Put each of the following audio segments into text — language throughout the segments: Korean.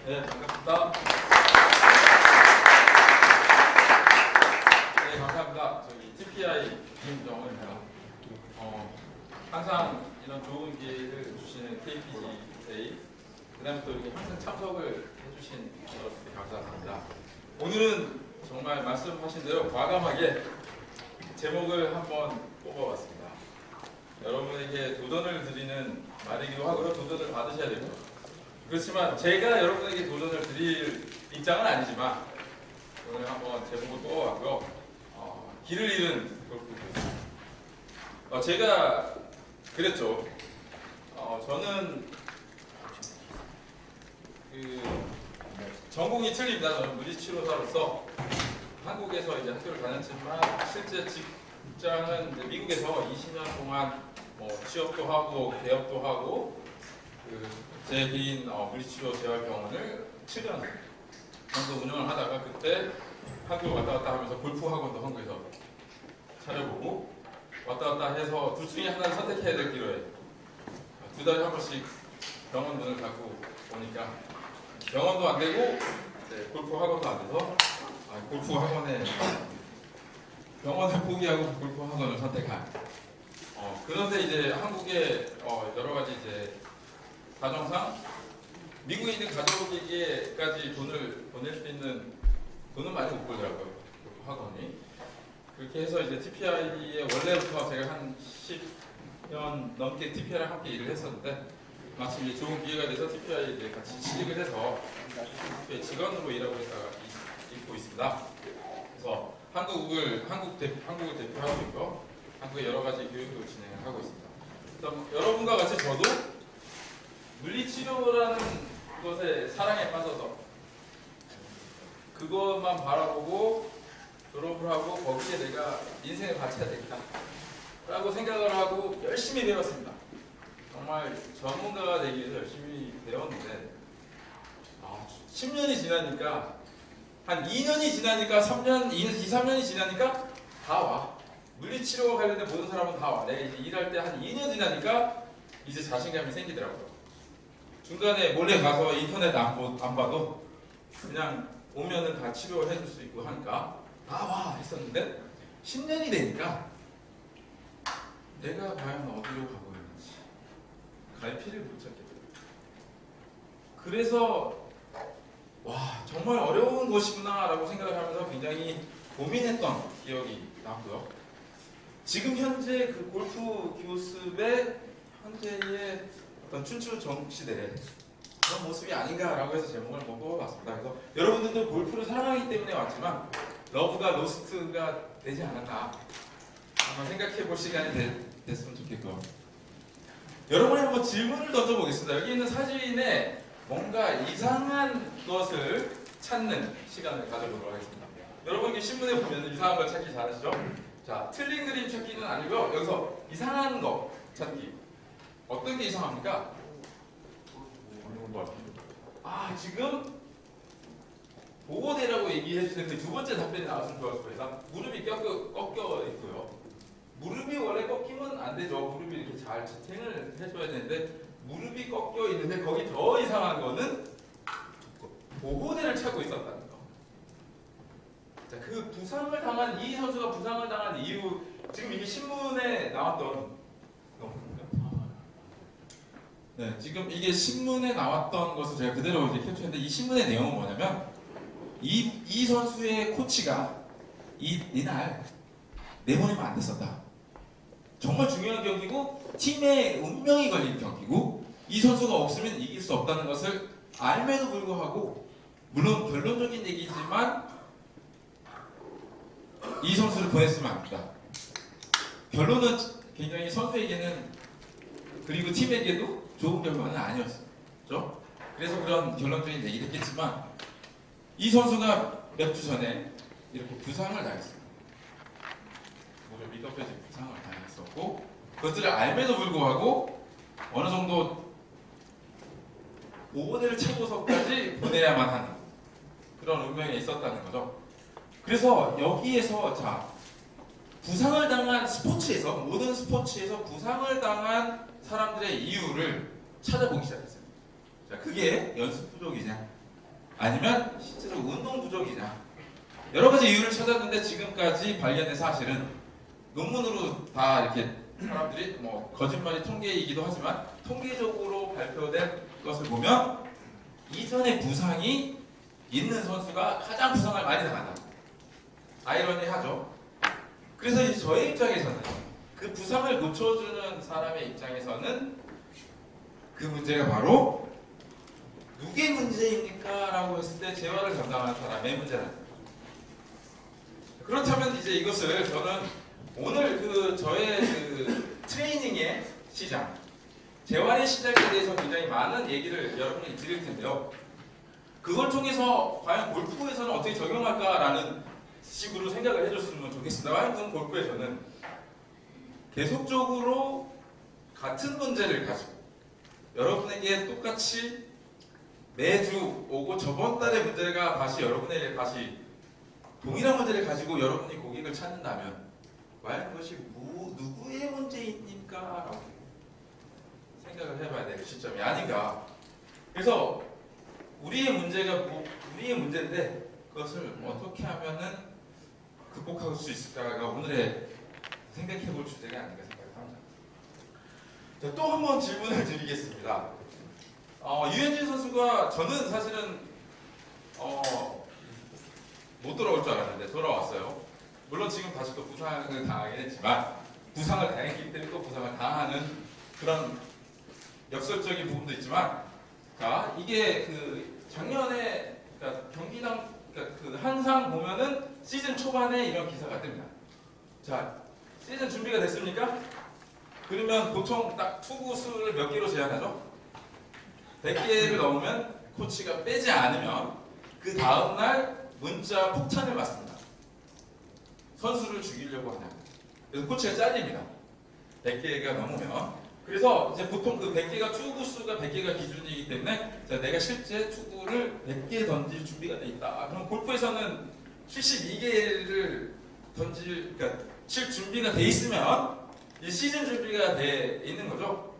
네, 반갑습니다. 네, 감사합니다. 저기 TPI 김정은입니다. 항상 이런 좋은 기회를 주시는 KPGA, 그 다음에 또 이렇게 항상 참석을 해주신 여러분께 감사합니다. 오늘은 정말 말씀하신 대로 과감하게 제목을 한번 뽑아봤습니다. 여러분에게 도전을 드리는 말이기도 하고요. 도전을 받으셔야 됩니다. 그렇지만 제가 여러분에게 도전을 드릴 입장은 아니지만 오늘 한번 제목을 뽑아봤고요. 길을 잃은 골프교수. 제가 그랬죠. 저는 전공이 틀립니다. 저는 물리치료사로서 한국에서 이제 학교를 다녔지만 실제 직장은 이제 미국에서 20년 동안 취업도 하고 개업도 하고 제 개인 물리치료 재활병원을 7년 정도 운영을 하다가 그때 학교 왔다 갔다 하면서 골프 학원도 한국에서 차려보고 왔다 갔다 해서 둘 중에 하나를 선택해야 될 기로에 두 달에 한 번씩 병원 문을 닫고 오니까 병원도 안 되고 골프 학원도 안 돼서 골프 학원에 병원을 포기하고 골프 학원을 선택한. 그런데 이제 한국에 여러 가지 이제 사정상 미국에 있는 가족에게까지 돈을 보낼 수 있는 돈은 많이 못 벌더라고요. 골프 학원이. 그렇게 해서 이제 TPI에 원래부터 제가 한 10년 넘게 TPI랑 함께 일을 했었는데 마침 이제 좋은 기회가 돼서 TPI에 이제 같이 취직을 해서 직원으로 일하고 있고 있습니다. 그래서 한국을 대표하고 있고 한국의 여러 가지 교육을 진행을 하고 있습니다. 여러분과 같이 저도 물리치료라는 것에 사랑에 빠져서 그것만 바라보고 졸업을 하고 거기에 내가 인생을 바쳐야 되겠다 라고 생각을 하고 열심히 배웠습니다. 정말 전문가가 되기 위해서 열심히 배웠는데 10년이 지나니까 한 2년이 지나니까 3년, 2, 3년이 지나니까 다 와. 물리치료와 관련된 모든 사람은 다 와. 내가 이제 일할 때 한 2년 지나니까 이제 자신감이 생기더라고요. 중간에 몰래 가서 인터넷 안 봐도 그냥 오면은 다 치료해 줄 수 있고 하니까 다 와 했었는데 10년이 되니까 내가 과연 어디로 가고 있는지 갈피를 못 찾겠더라고요. 그래서 와 정말 어려운 것이구나 라고 생각을 하면서 굉장히 고민했던 기억이 나고요. 지금 현재 그 골프 교습의 현재의 어떤 춘추 정시대 그런 모습이 아닌가라고 해서 제목을 한번 뽑아봤습니다. 그래서 여러분들도 골프를 사랑하기 때문에 왔지만 러브가 로스트가 되지 않았나 한번 생각해 볼 시간이 됐으면 좋겠고요. 여러분이 한번 질문을 던져보겠습니다. 여기 있는 사진에 뭔가 이상한 것을 찾는 시간을 가져보도록 하겠습니다. 여러분 이게 신문에 보면 이상한 걸 찾기 잘하시죠? 자, 틀린 그림 찾기는 아니고요. 여기서 이상한 거 찾기. 어떤 게 이상합니까? 지금 보고대라고 얘기해 주는 그 두 번째 답변이 나왔으면 좋았을 거예요. 무릎이 꺾여 있고요. 무릎이 원래 꺾이면 안 되죠. 무릎이 이렇게 잘 지탱을 해줘야 되는데 무릎이 꺾여 있는데 거기 더 이상한 거는 보호대를 차고 있었다는 거. 자, 그 부상을 당한 이 선수가 부상을 당한 이유 지금 이게 신문에 나왔던 지금 이게 신문에 나왔던 것을 제가 그대로 이제 캡처했는데 이 신문의 내용은 뭐냐면 이 선수의 코치가 이날 내보내면 안 됐었다. 정말 중요한 경기고 팀의 운명이 걸린 경기고 이 선수가 없으면 이길 수 없다는 것을 알면도 불구하고 물론 결론적인 얘기지만 이 선수를 보냈으면 안 된다. 결론은 굉장히 선수에게는 그리고 팀에게도 좋은 결과는 아니었죠. 그래서 그런 결론적인 얘기를 했겠지만 이 선수가 몇 주 전에 이렇게 부상을 당했습니다. 무릎이 꺾여진 부상을 당했었고 그것들을 알면도 불구하고 어느 정도 보호대를 차고서까지 보내야만 하는 그런 운명에 있었다는 거죠. 그래서 여기에서 부상을 당한 스포츠에서 모든 스포츠에서 부상을 당한 사람들의 이유를 찾아보기 시작했어요. 자, 그게 연습 부족이냐 아니면 실제로 운동 부족이냐, 여러 가지 이유를 찾았는데 지금까지 발견된 사실은 논문으로 다 이렇게 사람들이 뭐 거짓말이 통계이기도 하지만 통계적으로 발표된 것을 보면 이전에 부상이 있는 선수가 가장 부상을 많이 당한다. 아이러니하죠. 그래서 이제 저의 입장에서는 그 부상을 고쳐주는 사람의 입장에서는 그 문제가 바로 누구의 문제입니까? 라고 했을 때 재활을 담당하는 사람의 문제라는 거죠. 그렇다면 이제 이것을 저는 오늘 저의 트레이닝의 시장, 재활의 시작에 대해서 굉장히 많은 얘기를 여러분에게 드릴 텐데요. 그걸 통해서 과연 골프에서는 어떻게 적용할까라는 식으로 생각을 해줬으면 좋겠습니다. 과연 골프에서는 계속적으로 같은 문제를 가지고 여러분에게 똑같이 매주 오고 저번 달의 문제가 다시 여러분에게 다시 동일한 문제를 가지고 여러분이 고객을 찾는다면 과연 그것이 누구의 문제입니까? 라고 생각을 해봐야 될 시점이 아닌가. 그래서 우리의 문제인데 그것을 어떻게 하면은 극복할 수 있을까가 오늘의 생각해볼 주제가 아닌가 생각합니다. 자, 또 한 번 질문을 드리겠습니다. 유현진 선수가 저는 사실은 못 돌아올 줄 알았는데 돌아왔어요. 물론 지금 다시 또 부상을 당하긴 했지만 부상을 당했기 때문에 또 부상을 당하는 그런 역설적인 부분도 있지만, 자, 이게 작년에 그러니까 경기당 항상 보면은 시즌 초반에 이런 기사가 뜹니다. 자, 시즌 준비가 됐습니까? 그러면 보통 딱 투구 수를 몇 개로 제한하죠? 100개를 넘으면 코치가 빼지 않으면 그 다음날 문자 폭탄을 맞습니다. 선수를 죽이려고 하냐. 그래서 코치가 잘립니다. 100개가 넘으면. 그래서 이제 보통 그 100개가 투구 수가 100개가 기준이기 때문에 자, 내가 실제 투구를 100개 던질 준비가 돼 있다. 그럼 골프에서는 72개를 그러니까 칠 준비가 돼 있으면 이 시즌 준비가 돼 있는 거죠.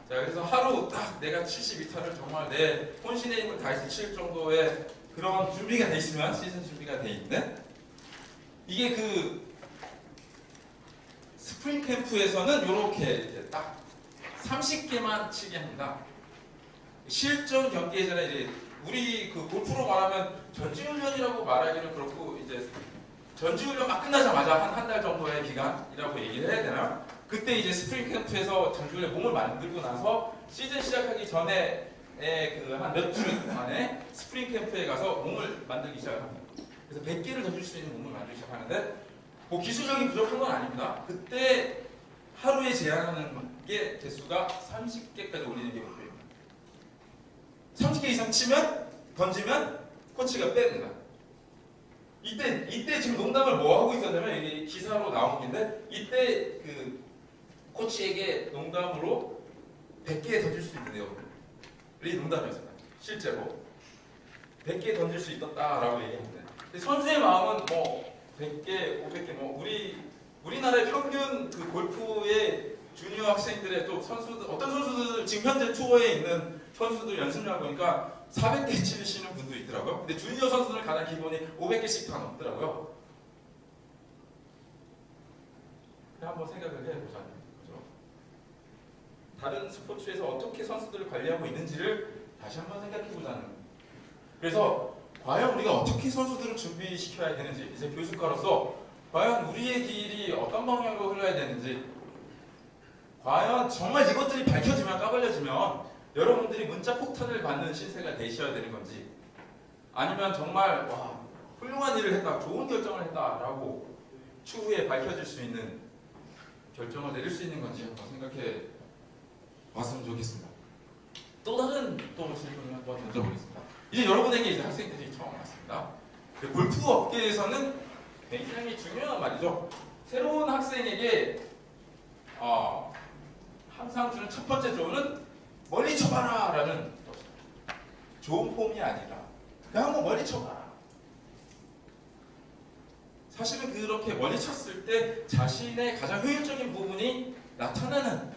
자, 그래서 하루 딱 내가 72타를 정말 내 혼신의 힘을 다해서 칠 정도의 그런 준비가 돼 있으면 시즌 준비가 돼 있는데, 이게 스프링 캠프에서는 이렇게 딱 30개만 치게 합니다. 실전 경기 예전에 이제 우리 골프로 말하면 전지훈련이라고 말하기는 그렇고, 이제 전지훈련 막 끝나자마자 한 달 정도의 기간이라고 얘기를 해야 되나요? 그때 이제 스프링 캠프에서 전지훈련 몸을 만들고 나서 시즌 시작하기 전에 한 몇 주 만에 스프링 캠프에 가서 몸을 만들기 시작합니다. 그래서 100개를 던질 수 있는 몸을 만들기 시작하는데 뭐 기술적인 부족한 건 아닙니다. 그때 하루에 제한하는 게 개수가 30개까지 올리는 게 목표입니다. 30개 이상 던지면 코치가 뺍니다. 이때 지금 농담을 뭐 하고 있었냐면, 이게 기사로 나온 건데, 이때 코치에게 농담으로 100개 던질 수 있는데요. 이 농담이었습니다. 실제로 100개 던질 수 있었다라고 얘기했는데, 선수의 마음은 뭐 100개, 500개, 뭐 우리나라의 평균 골프의 주니어 학생들의 또 선수들, 어떤 선수들 지금 현재 투어에 있는 선수들 연습량 보니까 400개 치시는 분도 있더라고요. 근데 주니어 선수들 가장 기본이 500개씩 다 넘더라고요. 한번 생각을 해보자는 거죠. 다른 스포츠에서 어떻게 선수들을 관리하고 있는지를 다시 한번 생각해보자는 거예요. 그래서 과연 우리가 어떻게 선수들을 준비시켜야 되는지, 이제 교수가로서 과연 우리의 길이 어떤 방향으로 흘러야 되는지, 과연 정말 이것들이 밝혀지면, 까발려지면 여러분들이 문자 폭탄을 받는 신세가 되셔야 되는 건지, 아니면 정말 와, 훌륭한 일을 했다, 좋은 결정을 했다라고 추후에 밝혀질 수 있는 결정을 내릴 수 있는 건지 한번 생각해 봤으면 좋겠습니다. 또 다른 질문을 한번 던져보겠습니다. 이제 여러분에게 이제 학생들이 처음 왔습니다. 골프 업계에서는 굉장히 중요한 말이죠. 새로운 학생에게 항상 주는 첫 번째 조언은 멀리 쳐봐라 라는 좋은 폼이 아니라 그냥 한번 멀리 쳐봐라. 사실은 그렇게 멀리 쳤을 때 자신의 가장 효율적인 부분이 나타나는,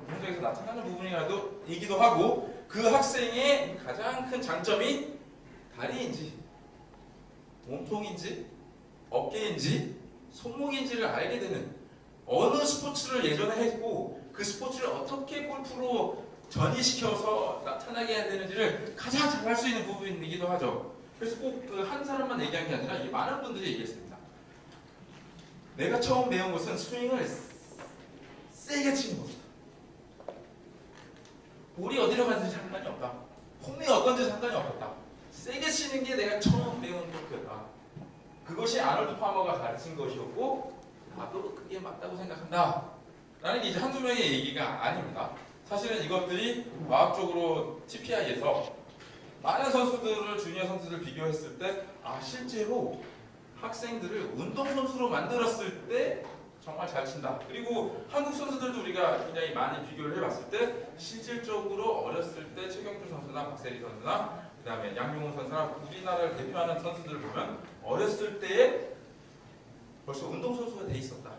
공부에서 나타나는 부분이기도 하고, 그 학생의 가장 큰 장점이 다리인지 몸통인지 어깨인지 손목인지를 알게 되는, 어느 스포츠를 예전에 했고 그 스포츠를 어떻게 골프로 전이시켜서 나타나게 해야 되는지를 가장 잘 할 수 있는 부분이기도 하죠. 그래서 꼭 그 한 사람만 얘기한 게 아니라 많은 분들이 얘기했습니다. 내가 처음 배운 것은 스윙을 세게 치는 것이다. 볼이 어디로 가는지 상관이 없다. 폼이 어떤지 상관이 없었다. 세게 치는 게 내가 처음 배운 골프였다. 그것이 아놀드 파머가 가르친 것이었고 나도 그게 맞다고 생각한다. 라는 게 이제 한두 명의 얘기가 아닙니다. 사실은 이것들이 과학적으로 TPI에서 많은 선수들을, 주니어 선수들 비교했을 때 실제로 학생들을 운동선수로 만들었을 때 정말 잘 친다. 그리고 한국 선수들도 우리가 굉장히 많이 비교를 해봤을 때 실질적으로 어렸을 때 최경주 선수나 박세리 선수나 그 다음에 양용훈 선수나 우리나라를 대표하는 선수들을 보면 어렸을 때에 벌써 운동선수가 돼 있었다.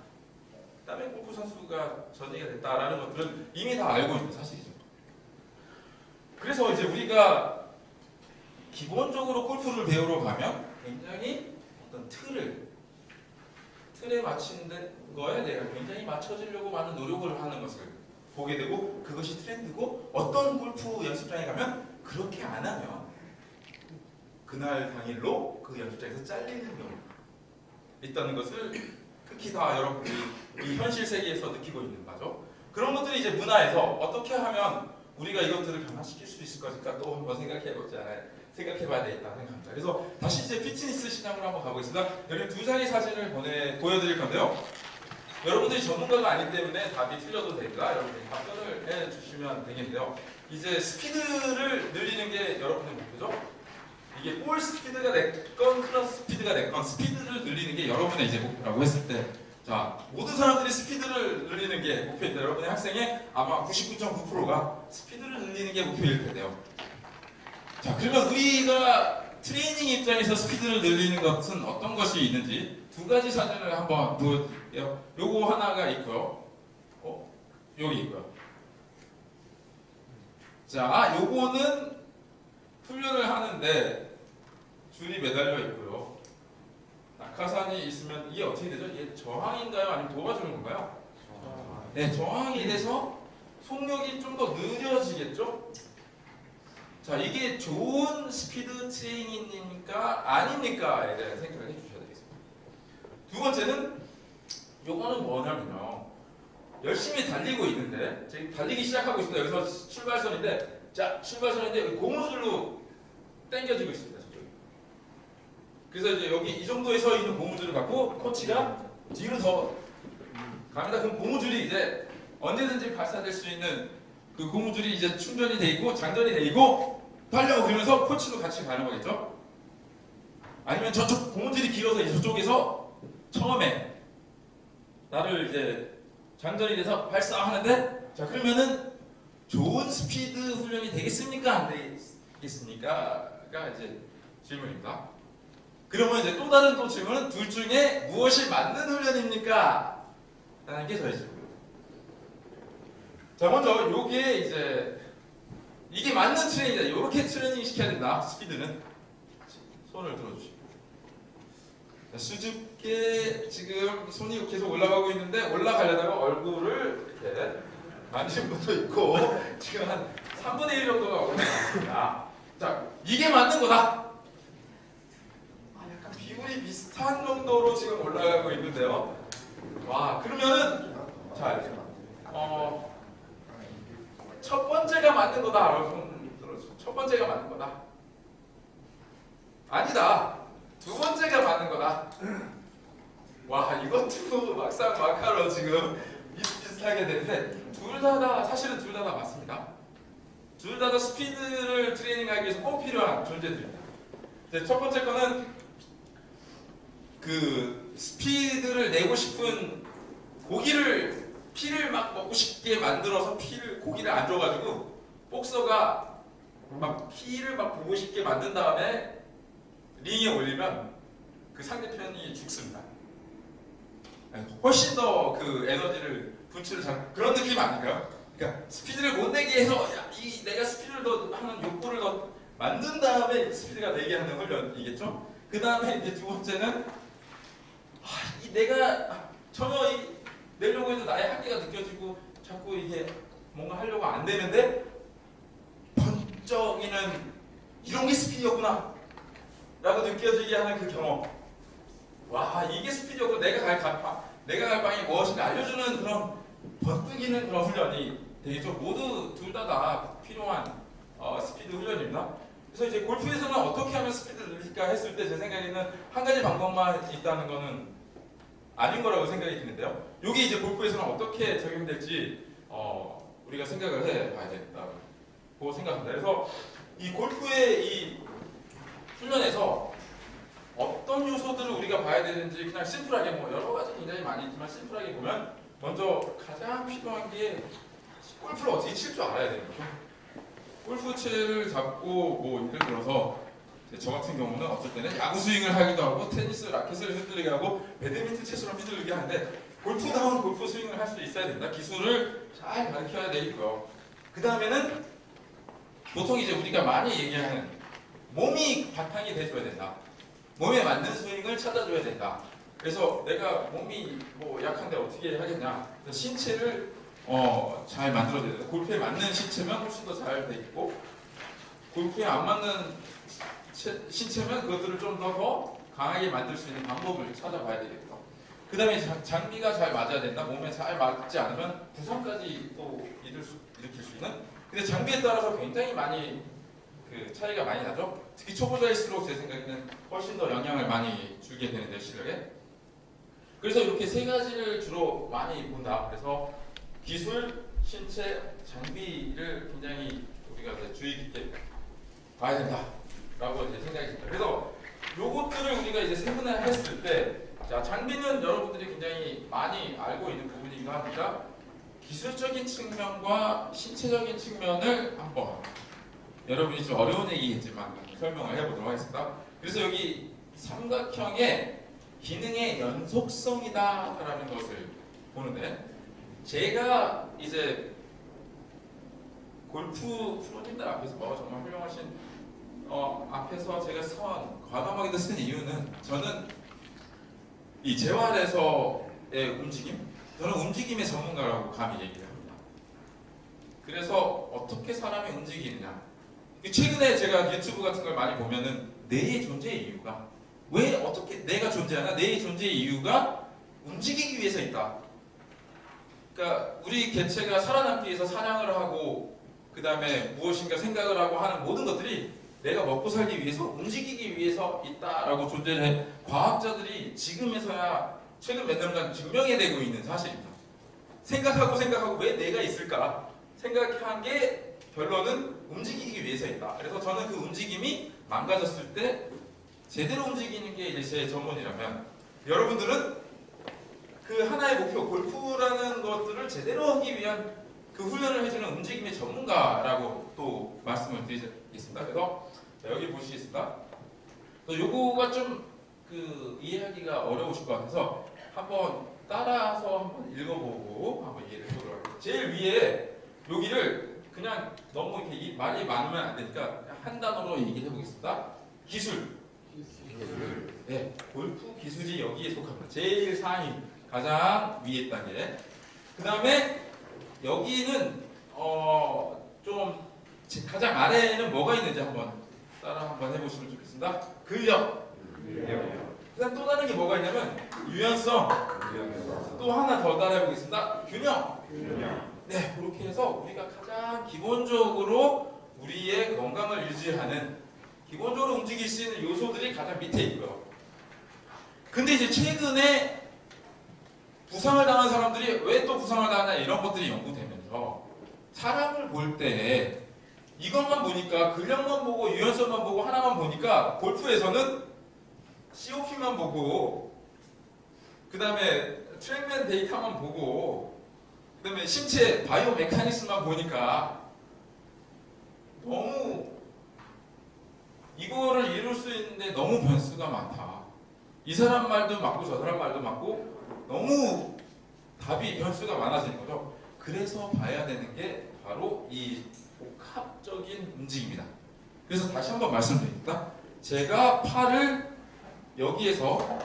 그 다음에 골프 선수가 전이가 됐다라는 것들은 이미 다 알고 있는 사실이죠. 그래서 이제 우리가 기본적으로 골프를 배우러 가면 굉장히 어떤 틀에 맞추는 거에 내가 굉장히 맞춰지려고 많은 노력을 하는 것을 보게 되고, 그것이 트렌드고, 어떤 골프 연습장에 가면 그렇게 안 하면 그날 당일로 그 연습장에서 잘리는 경우가 있다는 것을 특히 다 여러분들이 이 현실 세계에서 느끼고 있는 거죠. 그런 것들이 이제 문화에서 어떻게 하면 우리가 이것들을 변화시킬 수 있을 것일까 또 한번 생각해봐야 되겠다 생각합니다. 그래서 다시 이제 피트니스 시장으로 한번 가보겠습니다. 여기 두 장의 사진을 보여드릴 건데요. 여러분들이 전문가가 아니기 때문에 답이 틀려도 됩니다. 여러분들이 답변을 해주시면 되겠는데요. 이제 스피드를 늘리는 게 여러분의 목표죠. 이게 볼 스피드가 냈건 클럽 스피드가 냈건 스피드를 늘리는 게 여러분의 이제 목표라고 했을 때, 자, 모든 사람들이 스피드를 늘리는 게 목표인데 여러분의 학생의 아마 99.9%가 스피드를 늘리는 게 목표일 텐데요. 자, 그러면 우리가 트레이닝 입장에서 스피드를 늘리는 것은 어떤 것이 있는지 두 가지 사진을 한번 보여드릴게요. 요거 하나가 있고요. 여기 있고요. 자, 요거는 훈련을 하는데 줄이 매달려 있고요. 낙하산이 있으면 이게 어떻게 되죠? 이게 저항인가요? 아니면 도와주는 건가요? 네, 저항이 돼서 속력이 좀 더 느려지겠죠? 자, 이게 좋은 스피드 트레이닝입니까? 아닙니까?에 대한 생각을 해주셔야 되겠습니다. 두 번째는 요거는 뭐냐면요, 열심히 달리고 있는데 지금 달리기 시작하고 있습니다. 여기서 출발선인데, 자, 출발선인데 고무줄로 당겨지고 있습니다. 저쪽에. 그래서 이제 여기 이 정도에 서 있는 고무줄을 갖고 코치가 뒤로 더 갑니다. 그럼 고무줄이 이제 언제든지 발사될 수 있는 그 고무줄이 이제 충전이 돼 있고 장전이 돼 있고 달려! 그러면서 코치도 같이 가는 거겠죠? 아니면 저쪽 고무줄이 길어서 이제 저쪽에서 처음에 나를 이제 장전이 돼서 발사하는데, 자, 그러면은 좋은 스피드 훈련이 되겠습니까? 안 되겠습니까?가 이제 질문입니다. 그러면 이제 또 다른 또 질문은 둘 중에 무엇이 맞는 훈련입니까? 라는 게 저의 질문입니다. 자, 먼저 요게 이제 이게 맞는 트레이닝이다. 이렇게 트레이닝 시켜야 된다. 스피드는. 손을 들어주시고. 수줍게 지금 손이 계속 올라가고 있는데, 올라가려다가 얼굴을 이렇게 만진 분도 있고 지금 한 3분의 1 정도가 올라갔습니다. 자, 이게 맞는 거다. 약간 비율이 비슷한 정도로 지금 올라가고 있는데요. 와, 그러면은 자, 첫 번째가 맞는 거다. 첫 번째가 맞는 거다. 아니다. 두 번째가 맞는 거다. 와, 이것도 막상 막하로 지금 비슷비슷하게 되는데 사실은 둘 다 맞습니다. 둘 다 스피드를 트레이닝하기 위해서 꼭 필요한 존재들입니다. 첫 번째 거는 그 스피드를 내고 싶은 피를 막 먹고 싶게 만들어서 고기를 안 줘가지고 복서가 막 피를 막 보고 싶게 만든 다음에 링에 올리면 그 상대편이 죽습니다. 훨씬 더 그 에너지를 분출을 그런 느낌 아닌가요? 그러니까 스피드를 못 내게 해서 내가 스피드를 더 하는 욕구를 더 만든 다음에 스피드가 되게 하는 훈련이겠죠? 그 다음에 이제 두 번째는 내가 전혀 내려고 해도 나의 한계가 느껴지고 자꾸 이게 뭔가 하려고 안 되는데 번쩍이는 이런 게 스피드였구나 라고 느껴지게 하는 그 경험. 와, 이게 스피드였고 내가 갈 방이 무엇인가 알려주는 그런 번뜩이는 그런 훈련이 되겠죠. 모두 둘 다 필요한 스피드 훈련입니다. 그래서 이제 골프에서는 어떻게 하면 스피드를 늘릴까 했을 때 제 생각에는 한 가지 방법만 있다는 거는 아닌 거라고 생각이 드는데요. 여기 이제 골프에서는 어떻게 적용될지 우리가 생각을 해봐야 되겠다고 생각합니다. 그래서 이 골프의 이 훈련에서 어떤 요소들을 우리가 봐야 되는지 그냥 심플하게 뭐 여러 가지 굉장히 많이 있지만 심플하게 보면 먼저 가장 필요한 게 골프를 어떻게 칠 줄 알아야 되는 거죠. 골프채를 잡고 뭐 예를 들어서 저 같은 경우는 어떨 때는 야구 스윙을 하기도 하고 테니스 라켓을 휘둘리게 하고 배드민턴 채처럼 휘둘리게 하는데 골프다운 골프 스윙을 할 수 있어야 된다. 기술을 잘 가르쳐야 되고요. 그 다음에는 보통 이제 우리가 많이 얘기하는 몸이 바탕이 돼줘야 된다. 몸에 맞는 스윙을 찾아줘야 된다. 그래서 내가 몸이 뭐 약한데 어떻게 하겠냐. 신체를 잘 만들어야 된다. 골프에 맞는 신체면 훨씬 더 잘 돼 있고 골프에 안 맞는 신체면 그것들을 좀 더 강하게 만들 수 있는 방법을 찾아봐야 되겠죠. 그 다음에 장비가 잘 맞아야 된다. 몸에 잘 맞지 않으면 부상까지 또 일으킬 수 있는. 근데 장비에 따라서 굉장히 많이 그 차이가 많이 나죠. 특히 초보자일수록 제 생각에는 훨씬 더 영향을 많이 주게 되는데 실력에. 그래서 이렇게 세 가지를 주로 많이 본다. 그래서 기술, 신체, 장비를 굉장히 우리가 주의 깊게 봐야 된다라고 제 생각이 듭니다. 그래서 요것들을 우리가 이제 세분화했을 때, 자, 장비는 여러분들이 굉장히 많이 알고 있는 부분이기도 합니다. 기술적인 측면과 신체적인 측면을 한번 여러분이 좀 어려운 얘기겠지만 설명을 해보도록 하겠습니다. 그래서 여기 삼각형의 기능의 연속성이다라는 것을 보는데, 제가 이제 골프 프로님들 앞에서 정말 훌륭하신 앞에서 제가 과감하게 쓴 이유는 저는 이 재활에서의 움직임, 저는 움직임의 전문가라고 감히 얘기를 합니다. 그래서 어떻게 사람이 움직이느냐. 최근에 제가 유튜브 같은 걸 많이 보면은 뇌의 존재의 이유가 왜 어떻게 내가 존재하나? 뇌의 존재의 이유가 움직이기 위해서 있다. 그러니까 우리 개체가 살아남기 위해서 사냥을 하고 그 다음에 무엇인가 생각을 하고 하는 모든 것들이 내가 먹고 살기 위해서 움직이기 위해서 있다라고 존재를 해. 과학자들이 지금에서야 최근 몇 년간 증명해내고 있는 사실입니다. 생각하고 왜 내가 있을까? 생각한 게 결론은 움직이기 위해서 있다. 그래서 저는 그 움직임이 망가졌을 때 제대로 움직이는 게 이제 제 전문이라면 여러분들은 그 하나의 목표, 골프라는 것들을 제대로 하기 위한 그 훈련을 해주는 움직임의 전문가라고 또 말씀을 드리겠습니다. 그래서 자, 여기 보시겠습니다. 요거가 좀 이해하기가 어려우실 것 같아서 한번 따라서 한번 읽어보고 한번 이해를 해보도록 할게요. 제일 위에 여기를 그냥 너무 이렇게 말이 많으면 안 되니까 한 단어로 얘기해 보겠습니다. 기술. 네, 골프 기술이 여기에 속합니다. 제일 상위, 가장 위에 단계. 그 다음에 여기는 좀 가장 아래에는 뭐가 있는지 따라 한번 해보시면 좋겠습니다. 근력. 그다음 또 다른 게 뭐가 있냐면 유연성. 또 하나 더 따라 해보겠습니다. 균형. 네, 그렇게 해서 우리가 가장 기본적으로 우리의 건강을 유지하는 기본적으로 움직일 수 있는 요소들이 가장 밑에 있고요. 근데 이제 최근에 부상을 당한 사람들이 왜 또 부상을 당하냐 이런 것들이 연구되면서 사람을 볼 때 이것만 보니까 근력만 보고 유연성만 보고 하나만 보니까 골프에서는 COP만 보고 그 다음에 트랙맨 데이터만 보고 그 다음에 신체 바이오 메카니즘만 보니까 너무 이거를 이룰 수 있는데 너무 변수가 많다. 이 사람 말도 맞고 저 사람 말도 맞고 너무 답이 변수가 많아지는 거죠. 그래서 봐야 되는 게 바로 이 복합적인 움직임이다. 그래서 다시 한번 말씀드립니다. 제가 팔을 여기에서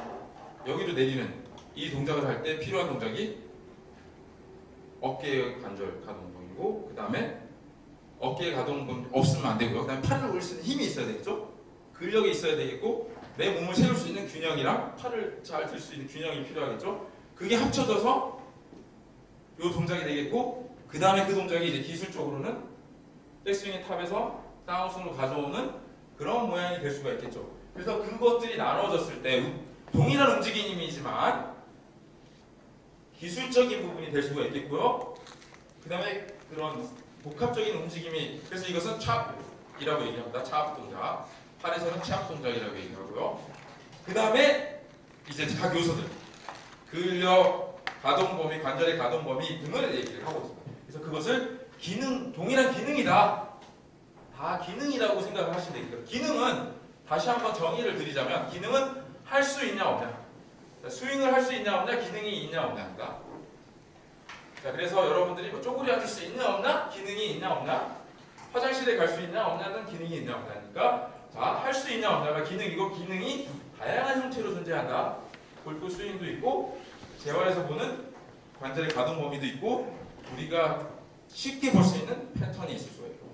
여기로 내리는 이 동작을 할 때 필요한 동작이 어깨 관절 가동범위고, 그 다음에 어깨 가동범위 없으면 안 되고요. 그 다음에 팔을 올릴 수 있는 힘이 있어야 되겠죠. 근력이 있어야 되겠고, 내 몸을 세울 수 있는 균형이랑 팔을 잘 들 수 있는 균형이 필요하겠죠. 그게 합쳐져서 이 동작이 되겠고, 그 다음에 그 동작이 이제 기술적으로는 백스윙의 탑에서 다운스윙으로 가져오는 그런 모양이 될 수가 있겠죠. 그래서 그것들이 나눠졌을 때 동일한 움직임이지만 기술적인 부분이 될 수가 있겠고요. 그 다음에 그런 복합적인 움직임이, 그래서 이것은 찹이라고 얘기합니다. 찹 동작. 팔에서는 찹 동작이라고 얘기하고요. 그 다음에 이제 각 요소들, 근력, 가동 범위, 관절의 가동 범위 등을 얘기를 하고 있습니다. 그래서 그것을 동일한 기능이다. 다 기능이라고 생각을 하시면 되겠죠. 기능은 다시 한번 정의를 드리자면, 기능은 할 수 있냐 없냐, 스윙을 할 수 있냐 없냐, 기능이 있냐 없냐입니다. 자, 그래서 여러분들이 뭐 쪼그리 앉을 수 있냐 없냐, 기능이 있냐 없냐, 화장실에 갈 수 있냐 없냐는 기능이 있냐 없냐니까, 자, 할 수 있냐 없냐가 기능이고, 기능이 다양한 형태로 존재한다. 골프 스윙도 있고, 재활에서 보는 관절의 가동 범위도 있고, 우리가 쉽게 볼 수 있는 패턴이 있을 수가 있고,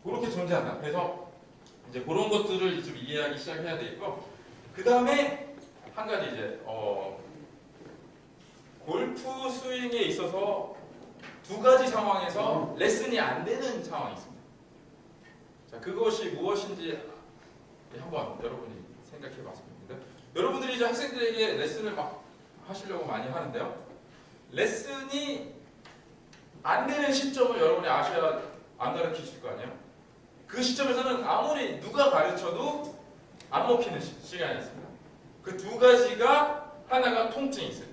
그렇게 존재한다. 그래서 이제 그런 것들을 좀 이해하기 시작해야 되겠고, 그 다음에 한 가지 이제 골프 스윙에 있어서 두 가지 상황에서 레슨이 안 되는 상황이 있습니다. 자, 그것이 무엇인지 한번 여러분이 생각해 봤습니다. 여러분들이 이제 학생들에게 레슨을 막 하시려고 많이 하는데요. 레슨이 안 되는 시점을 여러분이 아셔야 안 가르치실 거 아니에요? 그 시점에서는 아무리 누가 가르쳐도 안 먹히는 시간이 있습니다. 그 두 가지가, 하나가 통증이 있어요.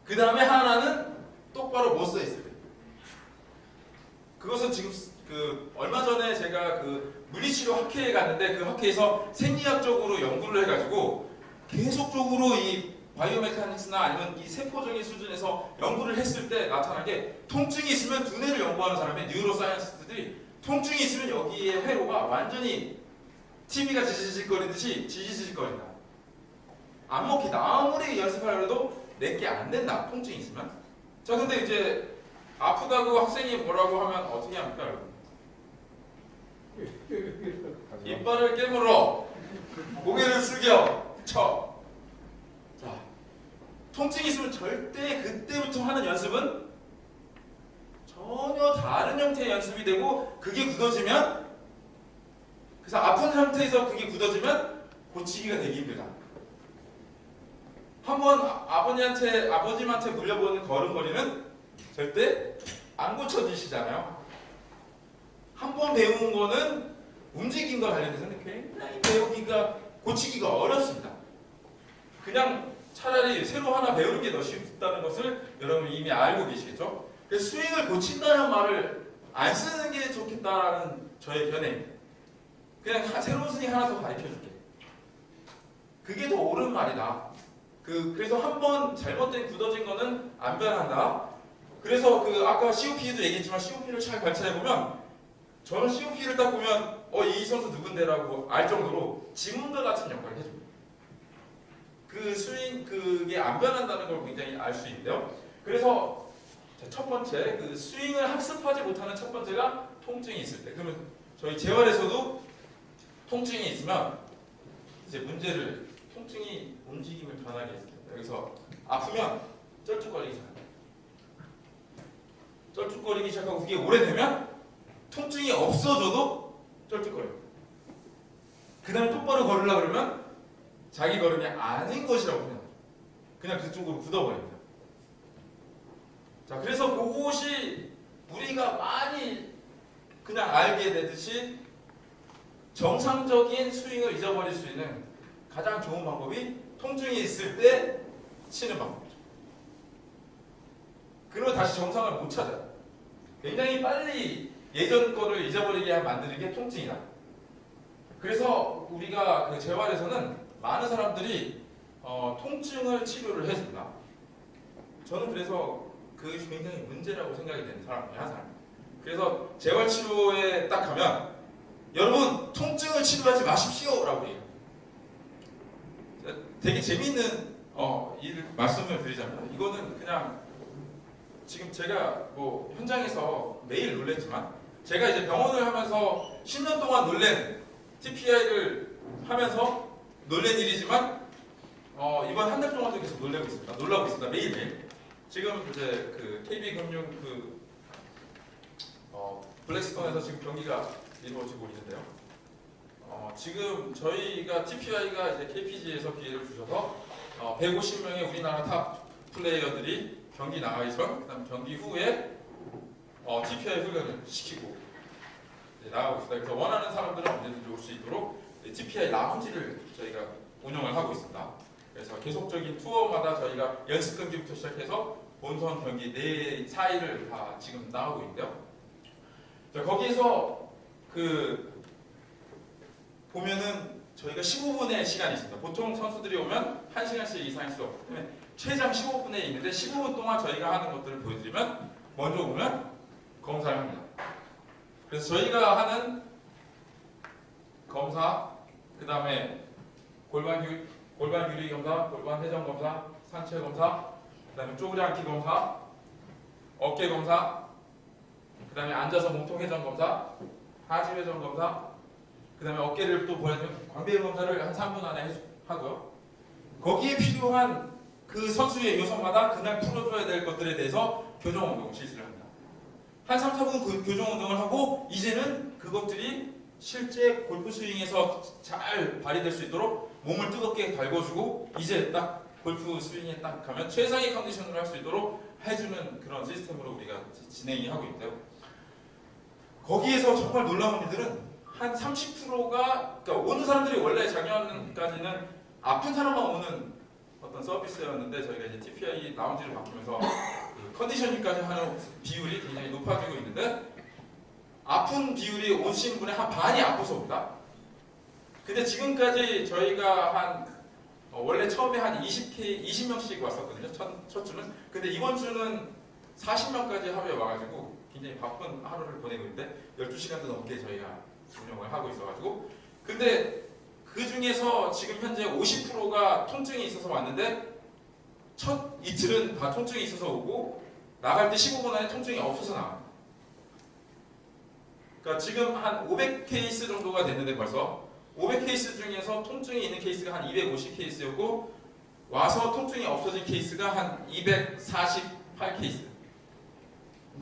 그 다음에 하나는 똑바로 못 서 있어요. 그것은 지금 얼마 전에 제가 물리치료 학회에 갔는데, 그 학회에서 생리학적으로 연구를 해가지고 계속적으로 이 바이오메카닉스나 아니면 이 세포적인 수준에서 연구를 했을 때 나타난 게, 통증이 있으면 두뇌를 연구하는 사람의 뉴로사이언스들이 통증이 있으면 여기에 회로가 완전히 TV가 지지직거리듯이 지지직거린다. 안 먹히다. 아무리 연습하려고 해도 내게 안 된다. 통증이 있으면. 자, 근데 이제 아프다고 학생이 뭐라고 하면 어떻게 합니까, 여러분? 이빨을 깨물어, 고개를 숙여, 쳐. 자, 통증이 있으면 절대 그때부터 하는 연습은 전혀 다른 형태의 연습이 되고, 그게 굳어지면, 그래서 아픈 상태에서 그게 굳어지면 고치기가 되기 힘들다. 한번 아버님한테 물려보는 걸음걸이는 절대 안 고쳐지시잖아요. 한번 배운 거는 움직임과 관련해서는 굉장히 배우기가, 고치기가 어렵습니다. 그냥 차라리 새로 하나 배우는 게 더 쉽다는 것을 여러분이 이미 알고 계시겠죠? 그래서 스윙을 고친다는 말을 안 쓰는 게 좋겠다라는 저의 견해입니다. 그냥 새로운 스윙 하나 더 가르쳐줄게. 그게 더 옳은 말이다. 그래서 한번 잘못된 굳어진 거는 안 변한다. 그래서 아까 COP도 얘기했지만, COP를 잘 관찰해보면, 저는 COP를 딱 보면 이 선수 누군데라고 알 정도로 지문과 같은 역할을 해줍니다. 그 스윙, 그게 안 변한다는 걸 굉장히 알 수 있는데요. 그래서 첫 번째, 스윙을 학습하지 못하는 첫 번째가 통증이 있을 때. 그러면 저희 재활에서도 통증이 있으면 이제 통증이 움직임을 변하게 했습니다. 여기서 아프면 쩔뚝거리기 시작합니다. 쩔뚝거리기 시작하고, 그게 오래되면 통증이 없어져도 쩔뚝거려요. 그 다음에 똑바로 걸으려고 그러면 자기 걸음이 아닌 것이라고 생각해요. 그냥 그쪽으로 굳어버립니다. 자, 그래서 그것이 우리가 많이 그냥 알게 되듯이 정상적인 스윙을 잊어버릴 수 있는 가장 좋은 방법이 통증이 있을 때 치는 방법이죠. 그러면 다시 정상을 못 찾아요. 굉장히 빨리 예전 거를 잊어버리게 만드는 게 통증이다. 그래서 우리가 재활에서는 많은 사람들이 통증을 치료를 해줍니다. 저는 그래서 그게 굉장히 문제라고 생각이 되는 사람 중에 한 사람입니다. 그래서 재활치료에 딱 가면 여러분 통증을 치료하지 마십시오 라고 해요. 되게 재미있는 말씀을 드리자면, 이거는 그냥 지금 제가 뭐 현장에서 매일 놀랬지만, 제가 이제 병원을 하면서 10년 동안 놀랜 TPI를 하면서 놀란 일이지만 이번 한 달 동안도 계속 놀라고 있습니다. 매일매일. 지금 이제 그 KB금융 블랙스톤에서 지금 경기가 이루어지고 있는데요. 지금 저희가 TPI가 이제 KPG에서 기회를 주셔서 150명의 우리나라 탑 플레이어들이 경기 나가기 전, 그다음 경기 후에 TPI 훈련을 시키고 나가고 있습니다. 그래서 원하는 사람들은 언제든지 올 수 있도록 TPI 라운지를 저희가 운영을 하고 있습니다. 그래서 계속적인 투어마다 저희가 연습 경기부터 시작해서 본선 경기 4일을 다 지금 나가고 있는데요. 자, 거기에서 보면은 저희가 15분의 시간이 있습니다. 보통 선수들이 오면 1시간씩 이상일 수 없기 때문에 최장 15분에 있는데, 15분 동안 저희가 하는 것들을 보여드리면, 먼저 오면 검사를 합니다. 그래서 저희가 하는 검사, 그 다음에 골반 유리 검사, 골반 회전 검사, 상체 검사, 그 다음에 쪼그려 앉기 검사, 어깨 검사, 그 다음에 앉아서 몸통 회전 검사, 하지 회전 검사, 그 다음에 어깨를 또 보여주면 광배근 검사를 한 3분 안에 하고요. 거기에 필요한 그 선수의 요소마다 그날 풀어줘야 될 것들에 대해서 교정 운동을 실시를 합니다. 한 3, 4분 그 교정 운동을 하고, 이제는 그것들이 실제 골프 스윙에서 잘 발휘될 수 있도록 몸을 뜨겁게 달궈주고, 이제 딱 골프 스윙에 딱 가면 최상의 컨디션으로 할 수 있도록 해주는 그런 시스템으로 우리가 진행이 하고 있대요. 거기에서 정말 놀라운 일들은 한 30%가, 그러니까 오는 사람들이 원래 작년까지는 아픈 사람만 오는 어떤 서비스였는데, 저희가 이제 TPI 라운지를 바꾸면서 컨디셔닝까지 하는 비율이 굉장히 높아지고 있는데, 아픈 비율이 오신 분의 한 반이 아파서 옵니다. 근데 지금까지 저희가 원래 처음에 한 20명씩 왔었거든요. 첫 주는. 근데 이번 주는 40명까지 하루에 와가지고 굉장히 바쁜 하루를 보내고 있는데, 12시간도 넘게 저희가 운영을 하고 있어가지고, 근데 그 중에서 지금 현재 50%가 통증이 있어서 왔는데, 첫 이틀은 다 통증이 있어서 오고, 나갈 때 15분 안에 통증이 없어서 나갑니다. 그러니까 지금 한 500케이스 정도가 됐는데, 벌써 500케이스 중에서 통증이 있는 케이스가 한 250케이스였고, 와서 통증이 없어진 케이스가 한 248케이스.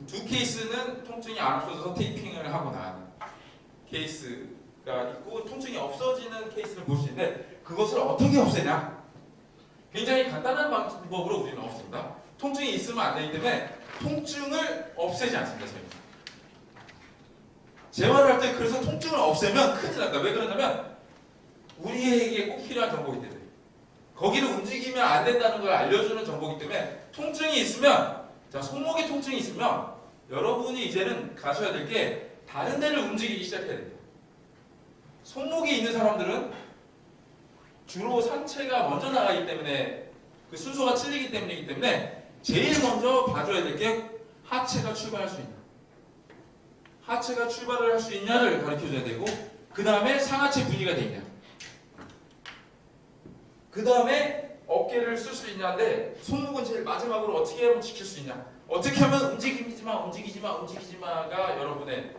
두 케이스는 통증이 안 없어져서 테이핑을 하고 나가는 케이스가 있고, 통증이 없어지는 케이스를 볼 수 있는데, 그것을 어떻게 없애냐? 굉장히 간단한 방법으로 우리는 없습니다. 통증이 있으면 안 되기 때문에 통증을 없애지 않습니다. 저희는. 재활을 할 때 그래서 통증을 없애면 큰일 납니다. 왜 그러냐면, 우리에게 꼭 필요한 정보이기 때문에, 거기를 움직이면 안 된다는 걸 알려주는 정보이기 때문에, 통증이 있으면, 자, 손목에 통증이 있으면 여러분이 이제는 가셔야 될 게 다른 데를 움직이기 시작해야 됩니다. 손목이 있는 사람들은 주로 상체가 먼저 나가기 때문에, 그 순서가 틀리기 때문이기 때문에, 제일 먼저 봐줘야 될 게 하체가 출발할 수 있냐, 하체가 출발을 할 수 있냐를 가르쳐줘야 되고, 그 다음에 상하체 분리가 돼 있냐, 그 다음에 어깨를 쓸 수 있냐인데, 손목은 제일 마지막으로 어떻게 하면 지킬 수 있냐, 어떻게 하면 움직이지마가 여러분의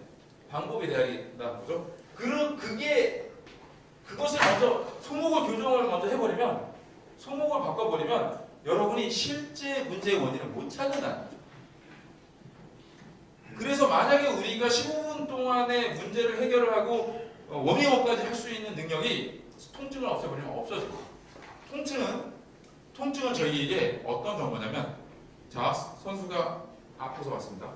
방법이 되어야 된다는 거죠. 그것을 먼저, 손목을 교정을 먼저 해버리면, 손목을 바꿔버리면 여러분이 실제 문제의 원인을 못 찾는다는 거죠. 그래서 만약에 우리가 15분 동안의 문제를 해결을 하고 워밍업까지 할 수 있는 능력이 통증을 없애버리면 없어져요. 통증은 저희에게 어떤 정보냐면, 자, 선수가 아파서 왔습니다.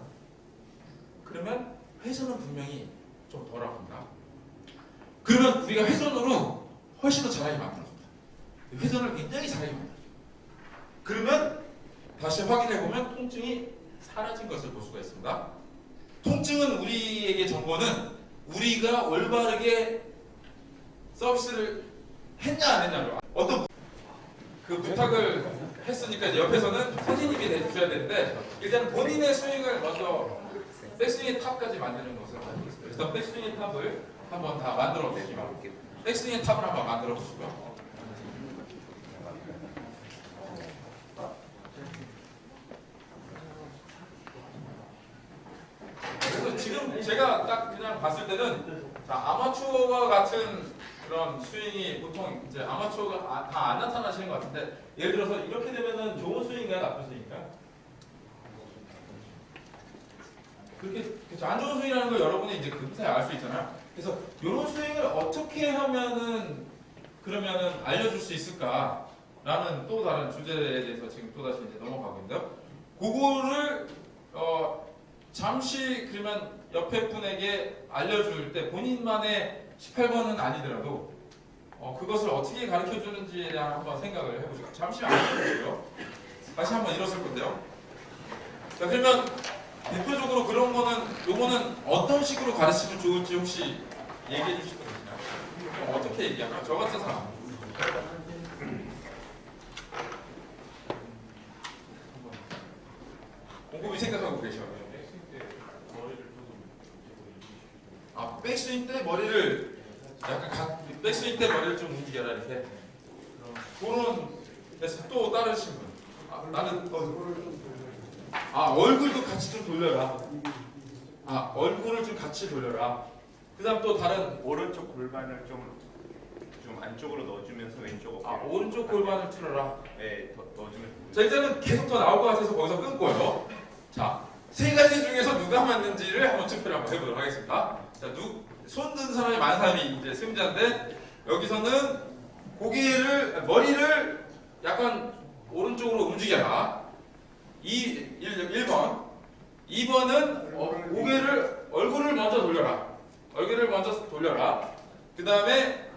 그러면 회전은 분명히 좀 덜 아픕니다. 그러면 우리가 회전으로 훨씬 더 잘하게 만들어줍니다. 회전을 굉장히 잘하게 만들어줍니다. 그러면 다시 확인해보면 통증이 사라진 것을 볼 수가 있습니다. 통증은 우리에게 정보는 우리가 올바르게 서비스를 했냐 안 했냐로, 어떤 그 부탁을 했으니까 옆에서는 선생님이 내주셔야 되는데, 일단 본인의 스윙을 먼저 백스윙의 탑까지 만드는 것을 해보겠습니다. 그래서 백스윙의 탑을 한번 다 만들어 보시면 백스윙의 탑을 한번 만들어 보시고요. 그래서 지금 제가 딱 그냥 봤을 때는 아마추어와 같은 그런 스윙이 보통 이제 아마추어가 다 안 나타나시는 것 같은데, 예를 들어서 이렇게 되면은 좋은 스윙인가요, 나쁜 스윙인가요? 그렇게 안 좋은 스윙이라는 걸 여러분이 이제 금세 알 수 있잖아요. 그래서 이런 스윙을 어떻게 하면은 그러면은 알려줄 수 있을까라는 또 다른 주제에 대해서 지금 또 다시 이제 넘어가고 있는데요. 그거를 잠시 그러면 옆에 분에게 알려줄 때 본인만의 18번은 아니더라도 그것을 어떻게 가르쳐 주는지에 대한 한번 생각을 해보시고, 잠시 알려주시고요. 다시 한번 일어설 건데요. 자, 그러면 대표적으로 그런 거는 요거는 어떤 식으로 가르치면 좋을지 혹시 얘기해 주실 거 있나요? 어떻게 얘기하나? 저 같은 사람. 공급이 생각하고 계셔요. 백스윙 때 머리를 약간 백스윙 때 머리를 좀 움직여라 이렇게. 그런 데서 또 다른 신분. 나는 얼굴도 같이 좀 돌려라. 얼굴을 좀 같이 돌려라. 그다음 또 다른 오른쪽 골반을 좀 안쪽으로 넣어주면서 왼쪽 어깨. 오른쪽 골반을 틀어라. 네, 더 넣어주면. 자, 일단은 계속 더 나올 것 같아서 거기서 끊고요. 자, 세 가지 중에서 누가 맞는지를 한번 투표를 한번 해보도록 하겠습니다. 자, 손 든 사람이 많은 사람이 이제 승자인데, 여기서는 머리를 약간 오른쪽으로 움직여라. 1번. 2번은 얼굴을 먼저 돌려라. 얼굴을 먼저 돌려라. 그 다음에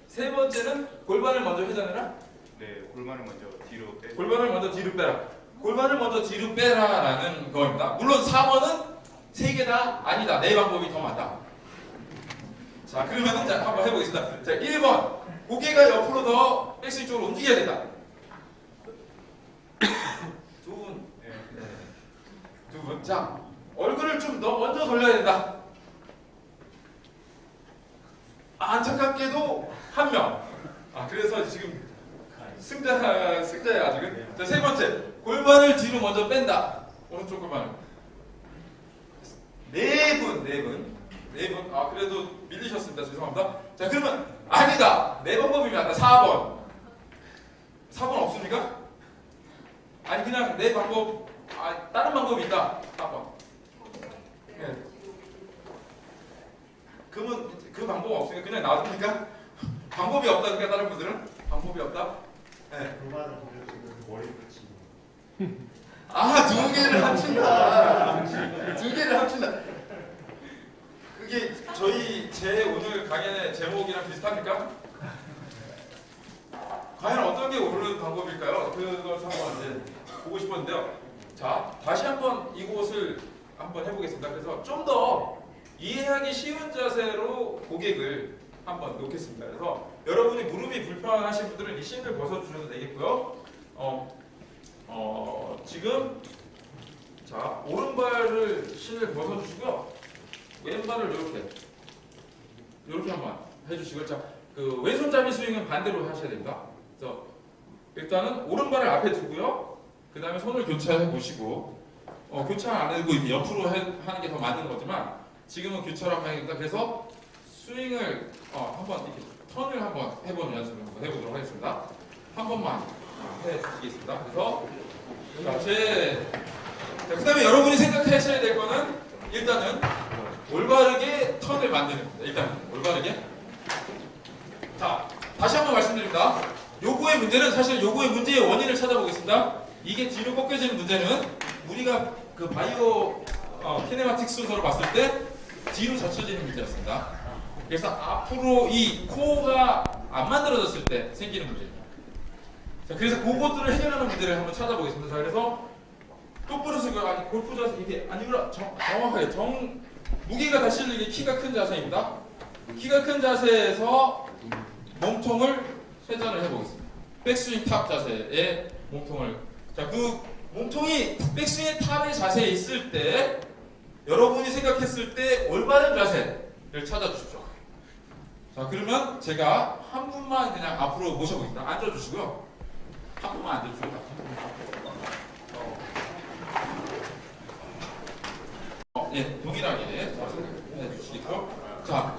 세 번째는 골반을 먼저 회전해라. 네, 골반을 먼저 뒤로 빼. 골반을 먼저 뒤로 빼라. 골반을 먼저 뒤로 빼라라는 거입니다. 물론 4번은 세 개 다 아니다. 내 방법이 더 맞다. 자, 그러면은 한번 해보겠습니다. 자, 1번. 고개가 옆으로 더 백스윙 쪽으로 움직여야 된다. 두 분. 네. 두 분. 자, 얼굴을 좀 더 먼저 돌려야 된다. 안타깝게도 한 명. 그래서 지금 승자야 아직은. 자, 세 번째. 골반을 뒤로 먼저 뺀다. 오른쪽 골반을. 네 분. 그래도 밀리셨습니다. 죄송합니다. 자, 그러면 아니다. 내 방법이 맞다. 4번. 4번 없습니까? 아니, 그냥 내 방법, 다른 방법이 있다. 4번. 네. 그러면 그 방법 없으니까 그냥 놔둡니까? 방법이 없다. 그러니까 다른 분들은 방법이 없다. 네. 골반을 돌려주면 머리를 붙이고. 두 개를 합친다. 두 개를 합친다. 그게 제 오늘 강연의 제목이랑 비슷합니까? 과연 어떤 게 옳은 방법일까요? 그걸 한번 이제 보고 싶었는데요. 자, 다시 한번 이곳을 한번 해보겠습니다. 그래서 좀 더 이해하기 쉬운 자세로 고객을 한번 놓겠습니다. 그래서 여러분이 무릎이 불편하신 분들은 이 신을 벗어주셔도 되겠고요. 지금 자, 오른발을 신을 벗어주시고요. 왼발을 이렇게 한번 해주시고, 자, 그 왼손잡이 스윙은 반대로 하셔야 됩니다. 그래서 일단은 오른발을 앞에 두고요. 그 다음에 손을 교차해 보시고, 교차 안 해도 옆으로 하는 게 더 맞는 거지만 지금은 교차로 한번 해야겠다. 그래서 스윙을 한번 이렇게 턴을 한번 해보는 연습을 한번 해보도록 하겠습니다. 한 번만 해주시겠습니다. 그래서 그 다음에 여러분이 생각하셔야 될 거는 일단은 올바르게 턴을 만드는 겁니다. 일단 올바르게. 자, 다시 한번 말씀드립니다. 요거의 문제는 사실 요거의 문제의 원인을 찾아보겠습니다. 이게 뒤로 꺾여지는 문제는 우리가 그 바이오 키네마틱 순서로 봤을 때 뒤로 젖혀지는 문제였습니다. 그래서 앞으로 이 코어가 안 만들어졌을 때 생기는 문제입니다. 자, 그래서 그것들을 해결하는 문제를 한번 찾아보겠습니다. 자, 그래서 똑바로 서고 골프 자세 이게 아니구나. 정확하게 무게가 다 실리게 키가 큰 자세입니다. 키가 큰 자세에서 몸통을 회전을 해보겠습니다. 백스윙 탑 자세에 몸통을. 자, 몸통이 백스윙의 탑의 자세에 있을 때 여러분이 생각했을 때 올바른 자세를 찾아주십시오. 자, 그러면 제가 한 분만 그냥 앞으로 모셔보겠습니다. 앉아주시고요. 한 분만 앉아주시고요. 예, 동일하게 해주시고. 자,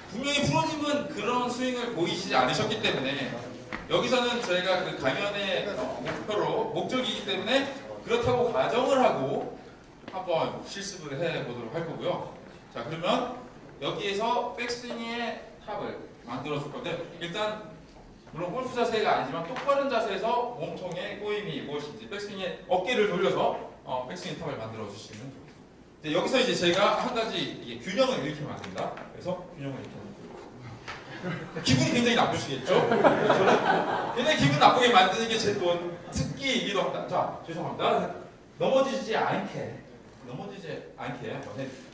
분명히 프로님은 그런 스윙을 보이시지 않으셨기 때문에 여기서는 저희가 그 강연의 목적이기 때문에 그렇다고 가정을 하고 한번 실습을 해보도록 할 거고요. 자, 그러면 여기에서 백스윙의 탑을 만들어 줄 건데, 일단 물론 골프 자세가 아니지만 똑바른 자세에서 몸통의 꼬임이 무엇인지 백스윙의 어깨를 돌려서 백스윙 탑을 만들어 주시면 좋겠습니다. 여기서 이제 제가 한 가지 이게 균형을 이렇게 만듭니다. 그래서 균형을 이렇게 만듭니다. 기분이 굉장히 나쁘시겠죠? 저는 굉장히 기분 나쁘게 만드는 게 제 또 특기이기도 합니다. 자, 죄송합니다. 넘어지지 않게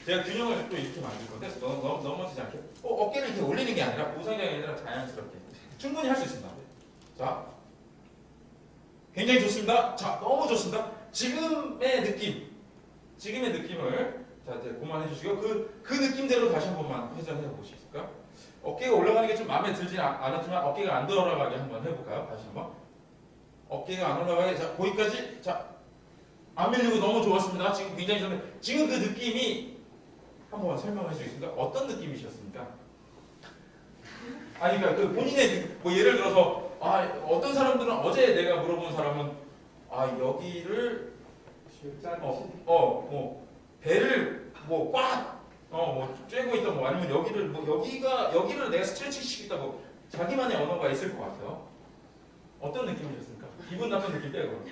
제가 균형을 또 이렇게 만들 건데 넘어지지 않게 어깨를 이렇게 올리는 게 아니라 우상향이 아니라 자연스럽게 충분히 할 수 있습니다. 자, 굉장히 좋습니다. 자, 너무 좋습니다. 지금의 느낌을 자, 이제 그만해 주시고 그 느낌대로 다시 한 번만 회전해 보시겠습니까? 어깨가 올라가는 게 좀 마음에 들지 않았지만 어깨가 안 돌아가게 한번 해볼까요? 다시 한번. 어깨가 안 올라가게. 자, 거기까지. 자, 안 밀리고 너무 좋았습니다. 지금 굉장히 좋네. 지금 그 느낌이 한번 설명해 주겠습니다. 어떤 느낌이셨습니까? 아니, 그러니까 그 본인의 뭐 예를 들어서 어떤 사람들은 어제 내가 물어본 사람은 여기를 뭐 배를 뭐 꽉 뭐 쬐고 있다 뭐 아니면 여기를 뭐 여기를 내가 스트레칭 시키다고 자기만의 언어가 있을 것 같아요. 어떤 느낌이셨습니까? 기분 나쁜 느낌 빼고.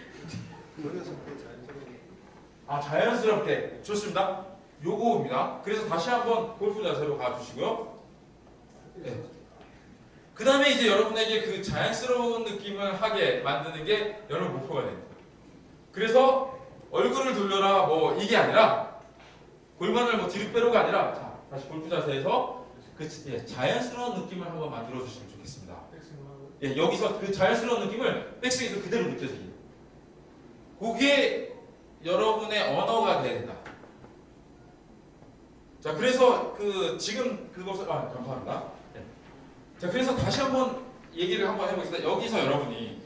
자연스럽게 좋습니다. 요거입니다. 그래서 다시 한번 골프 자세로 가주시고요. 네. 그 다음에 이제 여러분에게 그 자연스러운 느낌을 하게 만드는 게 여러분 목표가 됩니다. 그래서 얼굴을 돌려라 뭐 이게 아니라 골반을 뭐 뒤로 빼로가 아니라 자, 다시 골프 자세에서 자연스러운 느낌을 한번 만들어 주시면 좋겠습니다. 예, 여기서 그 자연스러운 느낌을 백스윙에서 그대로 느껴지게. 그게 여러분의 언어가 돼야 된다. 자, 그래서 지금 그것을 감사합니다. 네. 자, 그래서 다시 한번 얘기를 한번 해보겠습니다. 여기서 여러분이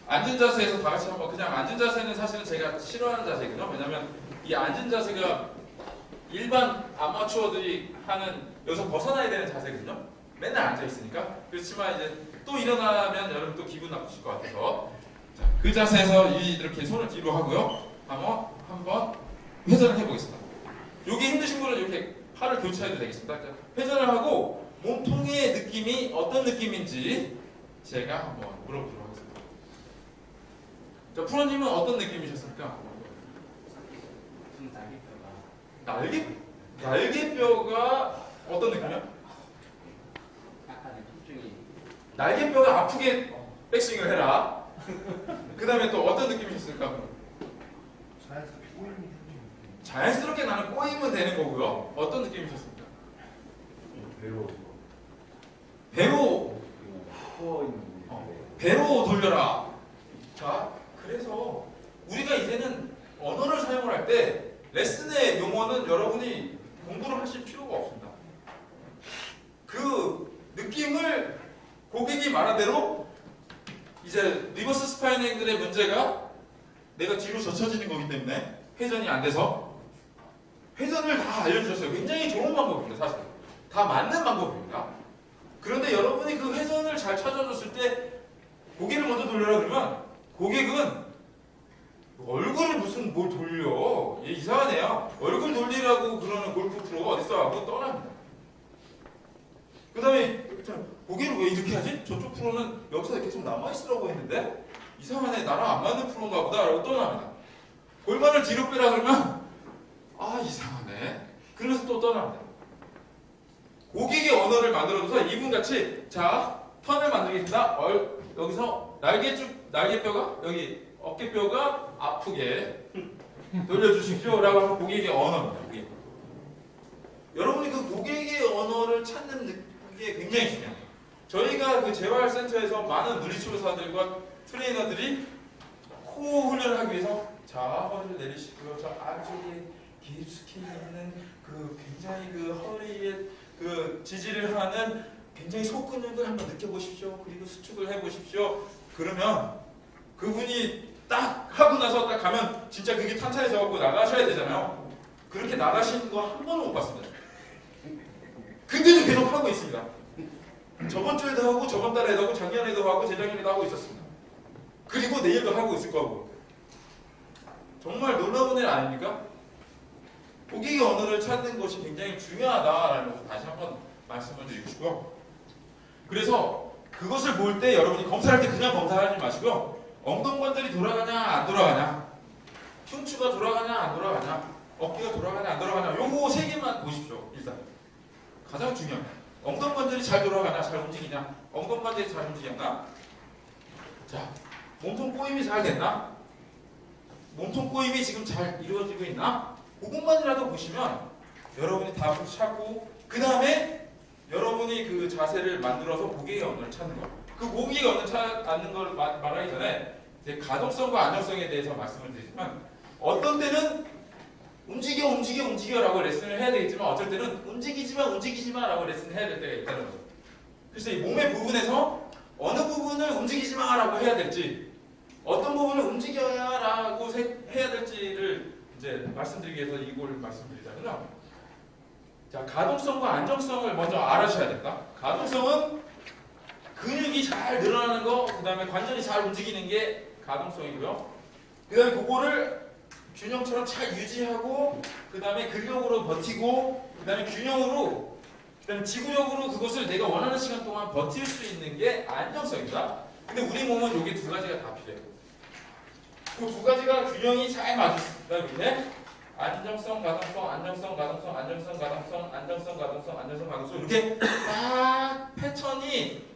앉은 자세에서 다 같이 한번 그냥 앉은 자세는 사실은 제가 싫어하는 자세거든요. 왜냐하면 이 앉은 자세가 일반 아마추어들이 하는 여기서 벗어나야 되는 자세거든요. 맨날 앉아 있으니까. 그렇지만 이제 또 일어나면 여러분 또 기분 나쁘실 것 같아서 자, 그 자세에서 이렇게 손을 뒤로 하고요. 한번 회전을 해보겠습니다. 여기 힘드신 분은 이렇게 팔을 교차해도 되겠습니다. 자, 회전을 하고 몸통의 느낌이 어떤 느낌인지 제가 한번 물어보도록 하겠습니다. 자, 프로님은 어떤 느낌이셨습니까? 날개뼈가 어떤 느낌이요? 날개뼈가 아프게 백스윙을 해라. 그 다음에 또 어떤 느낌이셨을까? 자연스럽게 나는 꼬이면 되는 거고요. 어떤 느낌이셨습니까? 배로 돌려라. 자, 그래서 우리가 이제는 언어를 사용을 할 때 레슨의 용어는 여러분이 공부를 하실 필요가 없습니다. 그 느낌을 고객이 말한 대로 이제 리버스 스파인 앵글의 문제가 내가 뒤로 젖혀지는 거기 때문에 회전이 안 돼서 회전을 다 알려주셨어요. 굉장히 좋은 방법입니다. 사실 다 맞는 방법입니다. 그런데 여러분이 그 회전을 잘 찾아줬을 때 고개를 먼저 돌려라 그러면 고객은 얼굴을 무슨 뭘 돌려 얘 이상하네요. 얼굴 돌리라고 그러는 골프 프로가 어딨어 하고 떠납니다. 그 다음에 고개를 왜 이렇게 하지? 저쪽 프로는 여기서 계속 남아있으라고 했는데 이상하네 나랑 안 맞는 프로인가 보다 라고 떠납니다. 골반을 뒤로 빼라 그러면 이상하네. 그래서 또 떠납니다. 고객의 언어를 만들어줘서 이분같이 자 턴을 만들겠습니다. 여기서 날개뼈가 여기 어깨뼈가 아프게 돌려주십시오 라고 하면 고객의 언어입니다. 고객. 여러분이 그 고객의 언어를 찾는 게 굉장히 중요합니다. 저희가 그 재활센터에서 많은 물리치료사들과 트레이너들이 코 훈련을 하기 위해서 자 허리를 내리시고요. 저 안쪽에 깊숙이 있는 그 굉장히 그 허리에 그 지지를 하는 굉장히 속근육을 한번 느껴보십시오. 그리고 수축을 해보십시오. 그러면 그분이 딱 하고 나서 딱 가면 진짜 그게 탄탄해져갖고 나가셔야 되잖아요. 그렇게 나가시는 거 한 번은 못 봤습니다. 근데도 계속 하고 있습니다. 저번 주에도 하고 저번 달에도 하고 작년에도 하고 재작년에도 하고 있었습니다. 그리고 내일도 하고 있을 거고. 정말 놀라운 일 아닙니까? 고객의 언어를 찾는 것이 굉장히 중요하다라는 것을 다시 한번 말씀을 드리고 싶고요. 그래서 그것을 볼 때 여러분이 검사할 때 그냥 검사하지 마시고요. 엉덩관절이 돌아가냐 안 돌아가냐, 흉추가 돌아가냐 안 돌아가냐, 어깨가 돌아가냐 안 돌아가냐, 요거 세 개만 보십시오. 일단 가장 중요한 엉덩관절이 잘 돌아가냐, 잘 움직이냐, 엉덩관절이 잘 움직였나, 자 몸통 꼬임이 잘 됐나, 몸통 꼬임이 지금 잘 이루어지고 있나, 그것만이라도 보시면 여러분이 다 찾고, 그 다음에 여러분이 그 자세를 만들어서 고객의 언어를 찾는 거예요. 그 고객의 언어를 찾는 걸 말하기 전에 이제 가동성과 안정성에 대해서 말씀을 드리지만, 어떤 때는 움직여 라고 레슨을 해야 되겠지만, 어쩔 때는 움직이지 마 라고 레슨을 해야 될 때가 있다는 거죠. 그래서 이 몸의 부분에서 어느 부분을 움직이지 마 라고 해야 될지, 어떤 부분을 움직여야 라고 해야 될지를 이제 말씀드리기 위해서 이걸 말씀드리자면요. 자, 가동성과 안정성을 먼저 알아셔야 된다. 가동성은 근육이 잘 늘어나는 거, 그 다음에 관절이 잘 움직이는 게 가동성이고요. 그 다음에 그거를 균형처럼 잘 유지하고, 그 다음에 근력으로 버티고, 그 다음에 균형으로, 그 다음에 지구력으로 그것을 내가 원하는 시간 동안 버틸 수 있는 게 안정성이다. 근데 우리 몸은 여기 두 가지가 다 필요해요. 그 두 가지가 균형이 잘 맞습니다. 밑에 안정성, 가동성, 안정성, 가동성, 안정성, 가동성, 안정성, 가동성, 안정성, 가동성, 이렇게 딱 패턴이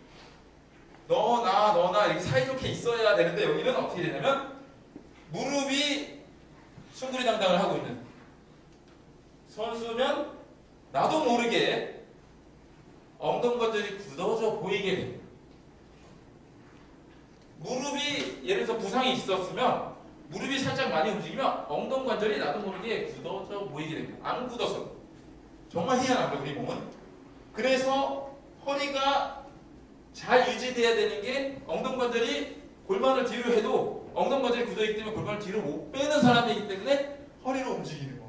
너나 이렇게 사이좋게 있어야 되는데, 여기는 어떻게 되냐면 무릎이 숭구리당당을 하고 있는 선수면 나도 모르게 엉덩관절이 굳어져 보이게 됩니다. 무릎이 예를 들어서 부상이 있었으면 무릎이 살짝 많이 움직이면 엉덩관절이 나도 모르게 굳어져 보이게 됩니다. 안 굳어서. 정말 희한하죠, 우리 몸은. 그래서 허리가 잘 유지돼야 되는 게, 엉덩관절이 골반을 뒤로 해도 엉덩관절이 굳어있기 때문에 골반을 뒤로 못 빼는 사람이기 때문에 허리로 움직이는 거.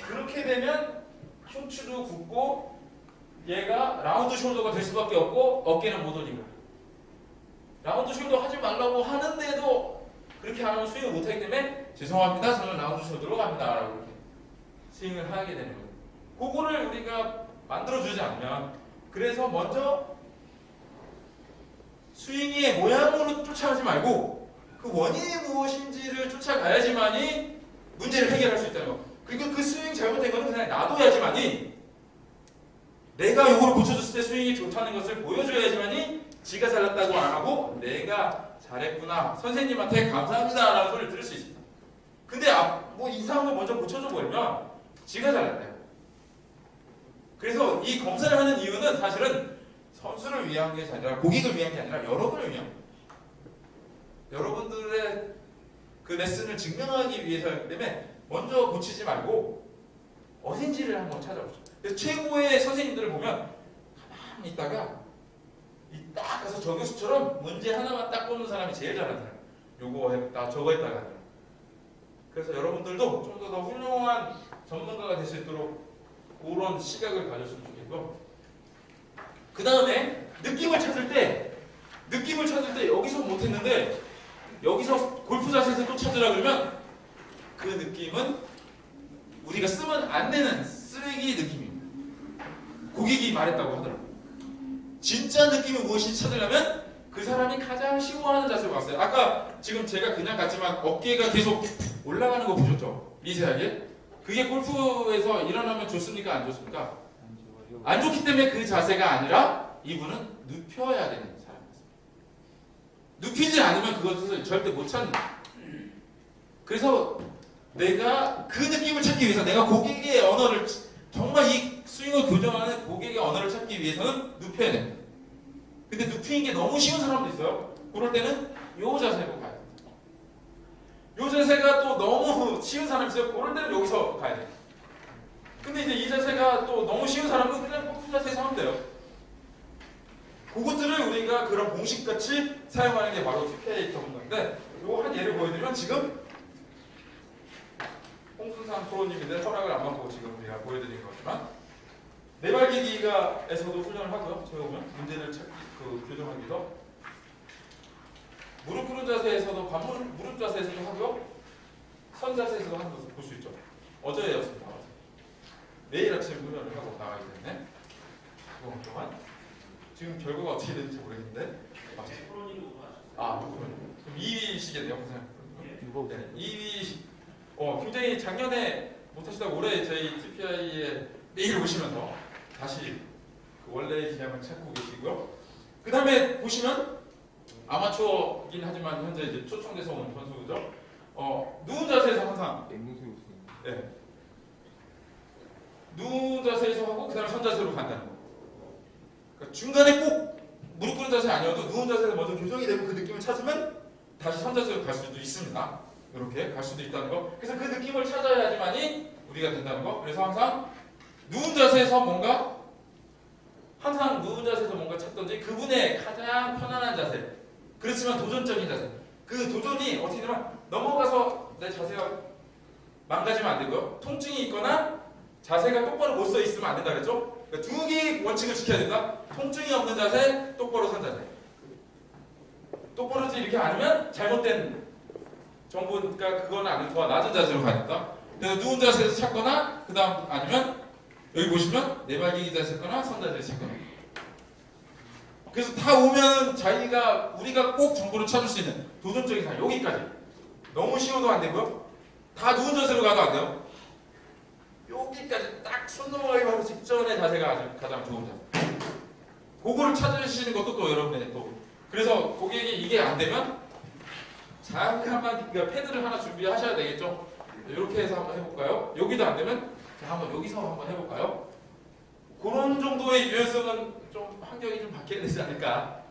그렇게 되면 흉추도 굳고 얘가 라운드 숄더가 될 수밖에 없고 어깨는 못 올리고, 라운드 숄더 하지 말라고 하는데도 그렇게 안 하면 스윙을 못하기 때문에 죄송합니다, 저는 라운드 숄더로 갑니다 라고 이렇게 스윙을 하게 되는 거예요. 그거를 우리가 만들어주지 않으면, 그래서 먼저 스윙의 모양으로 쫓아가지 말고 그 원인이 무엇인지를 쫓아가야지만이 문제를 해결할 수 있다는 거. 그리고 그 스윙 잘못된 거는 그냥 놔둬야지만이, 내가 요거를 고쳐줬을 때 스윙이 좋다는 것을 보여줘야지만이 지가 잘났다고 안 하고 내가 잘했구나, 선생님한테 감사합니다 라는 소리를 들을 수 있습니다. 근데 뭐 이상한 걸 먼저 고쳐줘 버리면 지가 잘났대요. 그래서 이 검사를 하는 이유는 사실은 선수를 위한 게 아니라, 고객을 위한 게 아니라 여러분을 위한 거예요. 여러분들의 그 레슨을 증명하기 위해서이기 때문에 먼저 고치지 말고 어딘지를 한번 찾아보죠. 그래서 최고의 선생님들을 보면 가만히 있다가 딱 가서 정교수처럼 문제 하나만 딱 뽑는 사람이 제일 잘하잖아요. 요거 했다 저거 했다 하잖아요. 그래서 여러분들도 좀 더 훌륭한 전문가가 될 수 있도록 그런 시각을 가졌으면 좋겠고, 그 다음에 느낌을 찾을 때 여기서 못했는데 여기서 골프 자세에서 또 찾으라 그러면 그 느낌은 우리가 쓰면 안 되는 쓰레기 느낌입니다. 고객이 말했다고 하더라고요. 진짜 느낌이 무엇인지 찾으려면 그 사람이 가장 쉬워하는 자세로 갔어요. 아까 지금 제가 그냥 갔지만 어깨가 계속 올라가는 거 보셨죠? 미세하게. 그게 골프에서 일어나면 좋습니까? 안 좋습니까? 안 좋기 때문에 그 자세가 아니라 이분은 눕혀야 되는 사람이었습니다. 눕히지 않으면 그것을 절대 못 찾는 거예요. 그래서 내가 그 느낌을 찾기 위해서, 내가 고객의 언어를, 정말 이 스윙을 교정하는 고객의 언어를 찾기 위해서는 눕혀야 됩니다. 근데 눕히는 게 너무 쉬운 사람도 있어요. 그럴 때는 요 자세로 가야 돼. 요 자세가 또 너무 쉬운 사람이 있어요. 그럴 때는 여기서 가야 돼. 근데 이제 이 자세가 또 너무 쉬운 사람은 그냥 꼭 이 자세에서 하면 돼요. 그것들을 우리가 그런 공식같이 사용하는 게 바로 TPA 전문가인데 요거 한 예를 보여드리면 지금 홍순상 프로님인데 허락을 안 받고 지금 우리가 보여드린 거지만 네발기기가에서도 훈련을 하고요. 저희 보면 문제를 찾기 교정하기 위해서 무릎 꿇은 자세에서도 무릎 자세에서도 하고요. 선 자세에서도 하는 것을 볼 수 있죠. 어제였습니다. 내일 아침 훈련을 하고 나가기 때문에 그거 동안 지금 결과가 어떻게 될지 모르겠는데 그럼 2위시겠네요. 네, 2위 굉장히 작년에 못하시다가 올해 저희 TPI에 매일 오시면서 다시 그 원래의 기량을 찾고 계시고요. 그 다음에 보시면 아마추어긴 하지만 현재 이제 초청돼서 온 선수죠. 누운 자세에서 항상 누운 자세에서 하고 그 다음에 선 자세로 간다는 거. 그러니까 중간에 꼭 무릎 꿇은 자세 아니어도 누운 자세에서 먼저 교정이 되고 그 느낌을 찾으면 다시 선 자세로 갈 수도 있습니다. 이렇게 갈 수도 있다는 거. 그래서 그 느낌을 찾아야지만이 우리가 된다는 거. 그래서 항상 누운 자세에서 뭔가 찾던지 그분의 가장 편안한 자세. 그렇지만 도전적인 자세. 그 도전이 어떻게 되면 넘어가서 내 자세가 망가지면 안 되고요. 통증이 있거나 자세가 똑바로 못 서 있으면 안 된다 그랬죠? 그러니까 두 개의 원칙을 지켜야 된다. 통증이 없는 자세, 똑바로 선 자세. 똑바로 이렇게 않으면 잘못된 정보니까 그건 아니고 더 낮은 자세로 가니까. 그래서 누운 자세에서 찾거나 그 다음 아니면 여기 보시면 네발기기 자세거나 선 자세에서 찾거나. 그래서 다 오면 우리가 꼭 정보를 찾을 수 있는 도전적인 상황 여기까지. 너무 쉬워도 안 되고요. 다 누운 자세로 가도 안 돼요. 여기까지 딱 손 넘어가기 바로 직전의 자세가 아주 가장 좋은 자세. 그거를 찾으시는 것도 또 여러분의 또. 그래서 고객이 이게 안 되면 잠깐만 그러니까 패드를 하나 준비하셔야 되겠죠. 이렇게 해서 한번 해볼까요? 여기도 안 되면 한번 여기서 한번 해볼까요? 그런 정도의 유연성은 좀 환경이 좀 바뀌어야 되지 않을까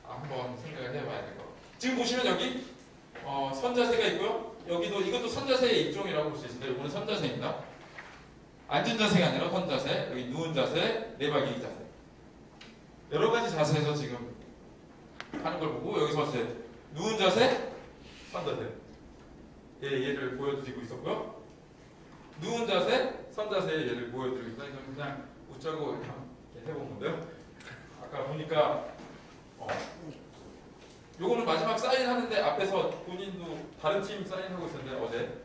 한번 생각을 해봐야 될 것 같아요. 지금 보시면 여기 선자세가 있고요. 여기도 이것도 선자세의 일종이라고 볼 수 있는데 이거는 선자세입니다. 앉은 자세가 아니라 선자세, 여기 누운 자세, 네발기기 자세. 여러 가지 자세에서 지금 하는 걸 보고 여기서 이제 누운 자세, 선자세. 얘를 보여드리고 있었고요. 누운 자세, 선자세의 예를 보여드리고 있다. 이건 그냥 웃자고 이렇게 해본 건데요. 아까 보니까 요거는 마지막 사인하는데 앞에서 본인도 다른 팀 사인하고 있었는데 어제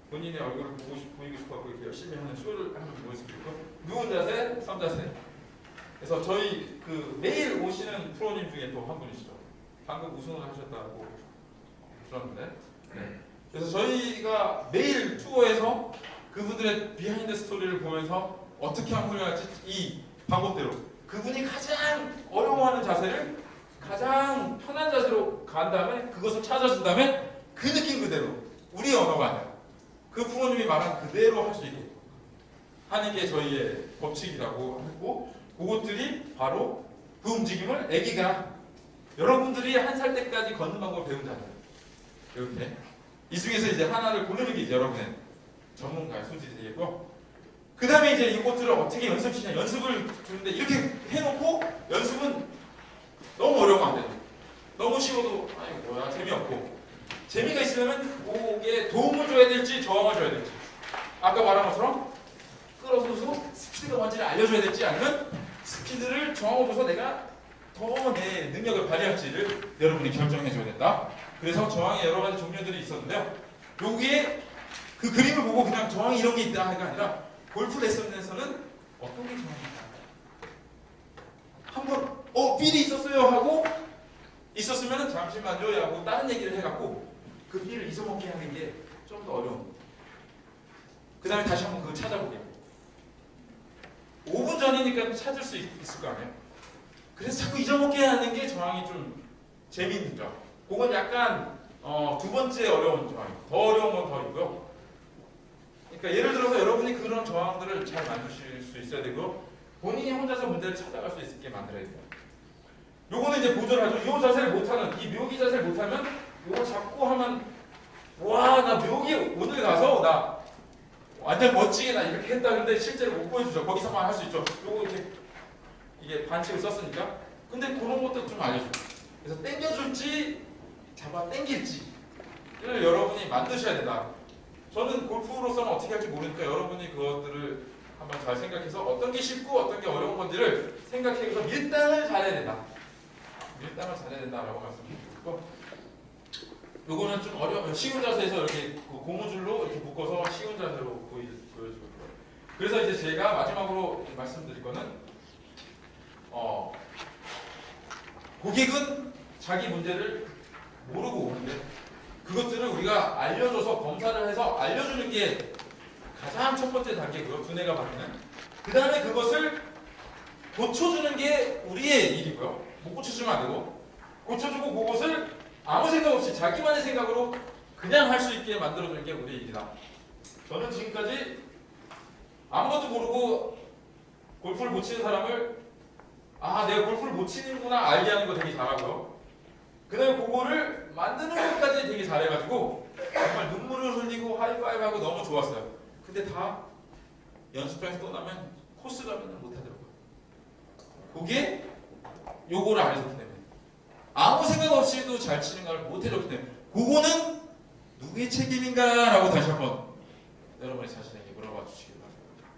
본인의 얼굴을 보이고 싶어서 이렇게 열심히 하는 쇼를 하는 모습이 있고 누운 자세, 선 자세. 그래서 저희 그 매일 오시는 프로님 중에 또 한 분이시죠. 방금 우승을 하셨다고 들었는데. 네. 그래서 저희가 매일 투어에서 그분들의 비하인드 스토리를 보면서 어떻게 하면 훌륭할지 이 방법대로 그분이 가장 어려워하는 자세를 가장 편한 자세로 간 다음에 그것을 찾아준 다음에 그 느낌 그대로 우리의 언어가 아니라 그 프로님이 말한 그대로 할 수 있게 하는 게 저희의 법칙이라고 했고 그것들이 바로 그 움직임을 아기가 여러분들이 1살 때까지 걷는 방법을 배운다는 이렇게 이 중에서 이제 하나를 고르는 게 이제 여러분의 전문가의 소질이 되겠고 그 다음에 이제 이것들을 어떻게 연습시키냐 연습을 주는데 이렇게 해놓고 연습은 너무 어려우면 안 돼요. 너무 쉬워도 아니 뭐야 재미없고 재미가 있으려면 그게 도움을 줘야 될지 저항을 줘야 될지 아까 말한 것처럼 끌어서서 스피드가 뭔지를 알려줘야 될지 아니면 스피드를 저항을 줘서 내가 더 내 능력을 발휘할지를 여러분이 결정해줘야 된다. 그래서 저항의 여러 가지 종류들이 있었는데요. 여기에 그 그림을 보고 그냥 저항이 이런 게 있다 하는 게 아니라 골프 레슨에서는 어떤 게 저항이 있다. 한번 삘이 있었어요 하고 있었으면 잠시만요 하고 다른 얘기를 해갖고 그 삘을 잊어먹게 하는 게 좀 더 어려운. 그 다음에 다시 한번 그걸 찾아보게. 5분 전이니까 찾을 수 있을 거 아니에요. 그래서 자꾸 잊어먹게 하는 게 저항이 좀 재미있는 점. 그건 약간 두 번째 어려운 저항이고 더 어려운 건 더 있고요. 그러니까 예를 들어서 여러분이 그런 저항들을 잘 만드실 수 있어야 되고 본인이 혼자서 문제를 찾아갈 수 있게 만들어야 돼요. 요거는 이제 보조를 하죠. 요 자세를 못하는, 이 묘기 자세를 못하면 요거 잡고 하면 와, 나 묘기 오늘 가서 나 완전 멋지게 나 이렇게 했다. 근데 실제로 못 보여주죠. 거기서만 할 수 있죠. 요거 이게 반칙을 썼으니까. 근데 그런 것도 좀 알려줘. 그래서 당겨줄지 잡아 당길지를 여러분이 만드셔야 된다. 저는 골프로서는 어떻게 할지 모르니까 여러분이 그것들을 한번 잘 생각해서 어떤 게 쉽고 어떤 게 어려운 건지를 생각해서 밀당을 잘해야 된다. 밀당을 잘해야 된다라고 말씀드리고, 요거는 좀 쉬운 자세에서 이렇게 고무줄로 이렇게 묶어서 쉬운 자세로 보여줄 거예요. 그래서 이제 제가 마지막으로 말씀드릴 거는 고객은 자기 문제를 모르고 오는데 그것들을 우리가 알려줘서 검사를 해서 알려주는 게 가장 첫 번째 단계고요. 두뇌가 받는. 그 다음에 그것을 고쳐주는 게 우리의 일이고요. 못 고쳐주면 안 되고, 고쳐주고 그것을 아무 생각 없이 자기만의 생각으로 그냥 할 수 있게 만들어주는 게 우리의 일이다. 저는 지금까지 아무것도 모르고 골프를 못 치는 사람을 내가 골프를 못 치는구나 알게 하는 거 되게 잘하고요. 그 다음에 그거를 만드는 것까지 되게 잘해가지고 정말 눈물을 흘리고 하이파이브하고 너무 좋았어요. 근데 다 연습장에서 떠나면 코스 가면은 못하더라고요. 그게 요거를 안 해줬기 때문에, 아무 생각 없이도 잘 치는 걸 못 해줬기 때문에, 그거는 누구의 책임인가 라고 다시 한번 여러분이 자신에게 물어봐 주시기 바랍니다.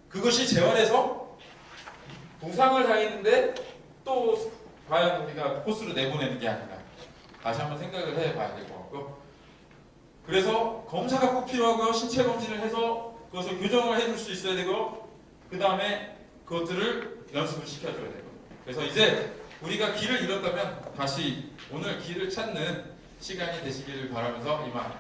그것이 재활에서 부상을 당했는데 또 과연 우리가 코스로 내보내는 게 아닌가, 다시 한번 생각을 해봐야 될 것 같고, 그래서 검사가 꼭 필요하고요. 신체 검진을 해서 그것을 교정을 해줄 수 있어야 되고, 그 다음에 그것들을 연습을 시켜줘야 되고. 그래서 이제 우리가 길을 잃었다면 다시 오늘 길을 찾는 시간이 되시기를 바라면서 이만.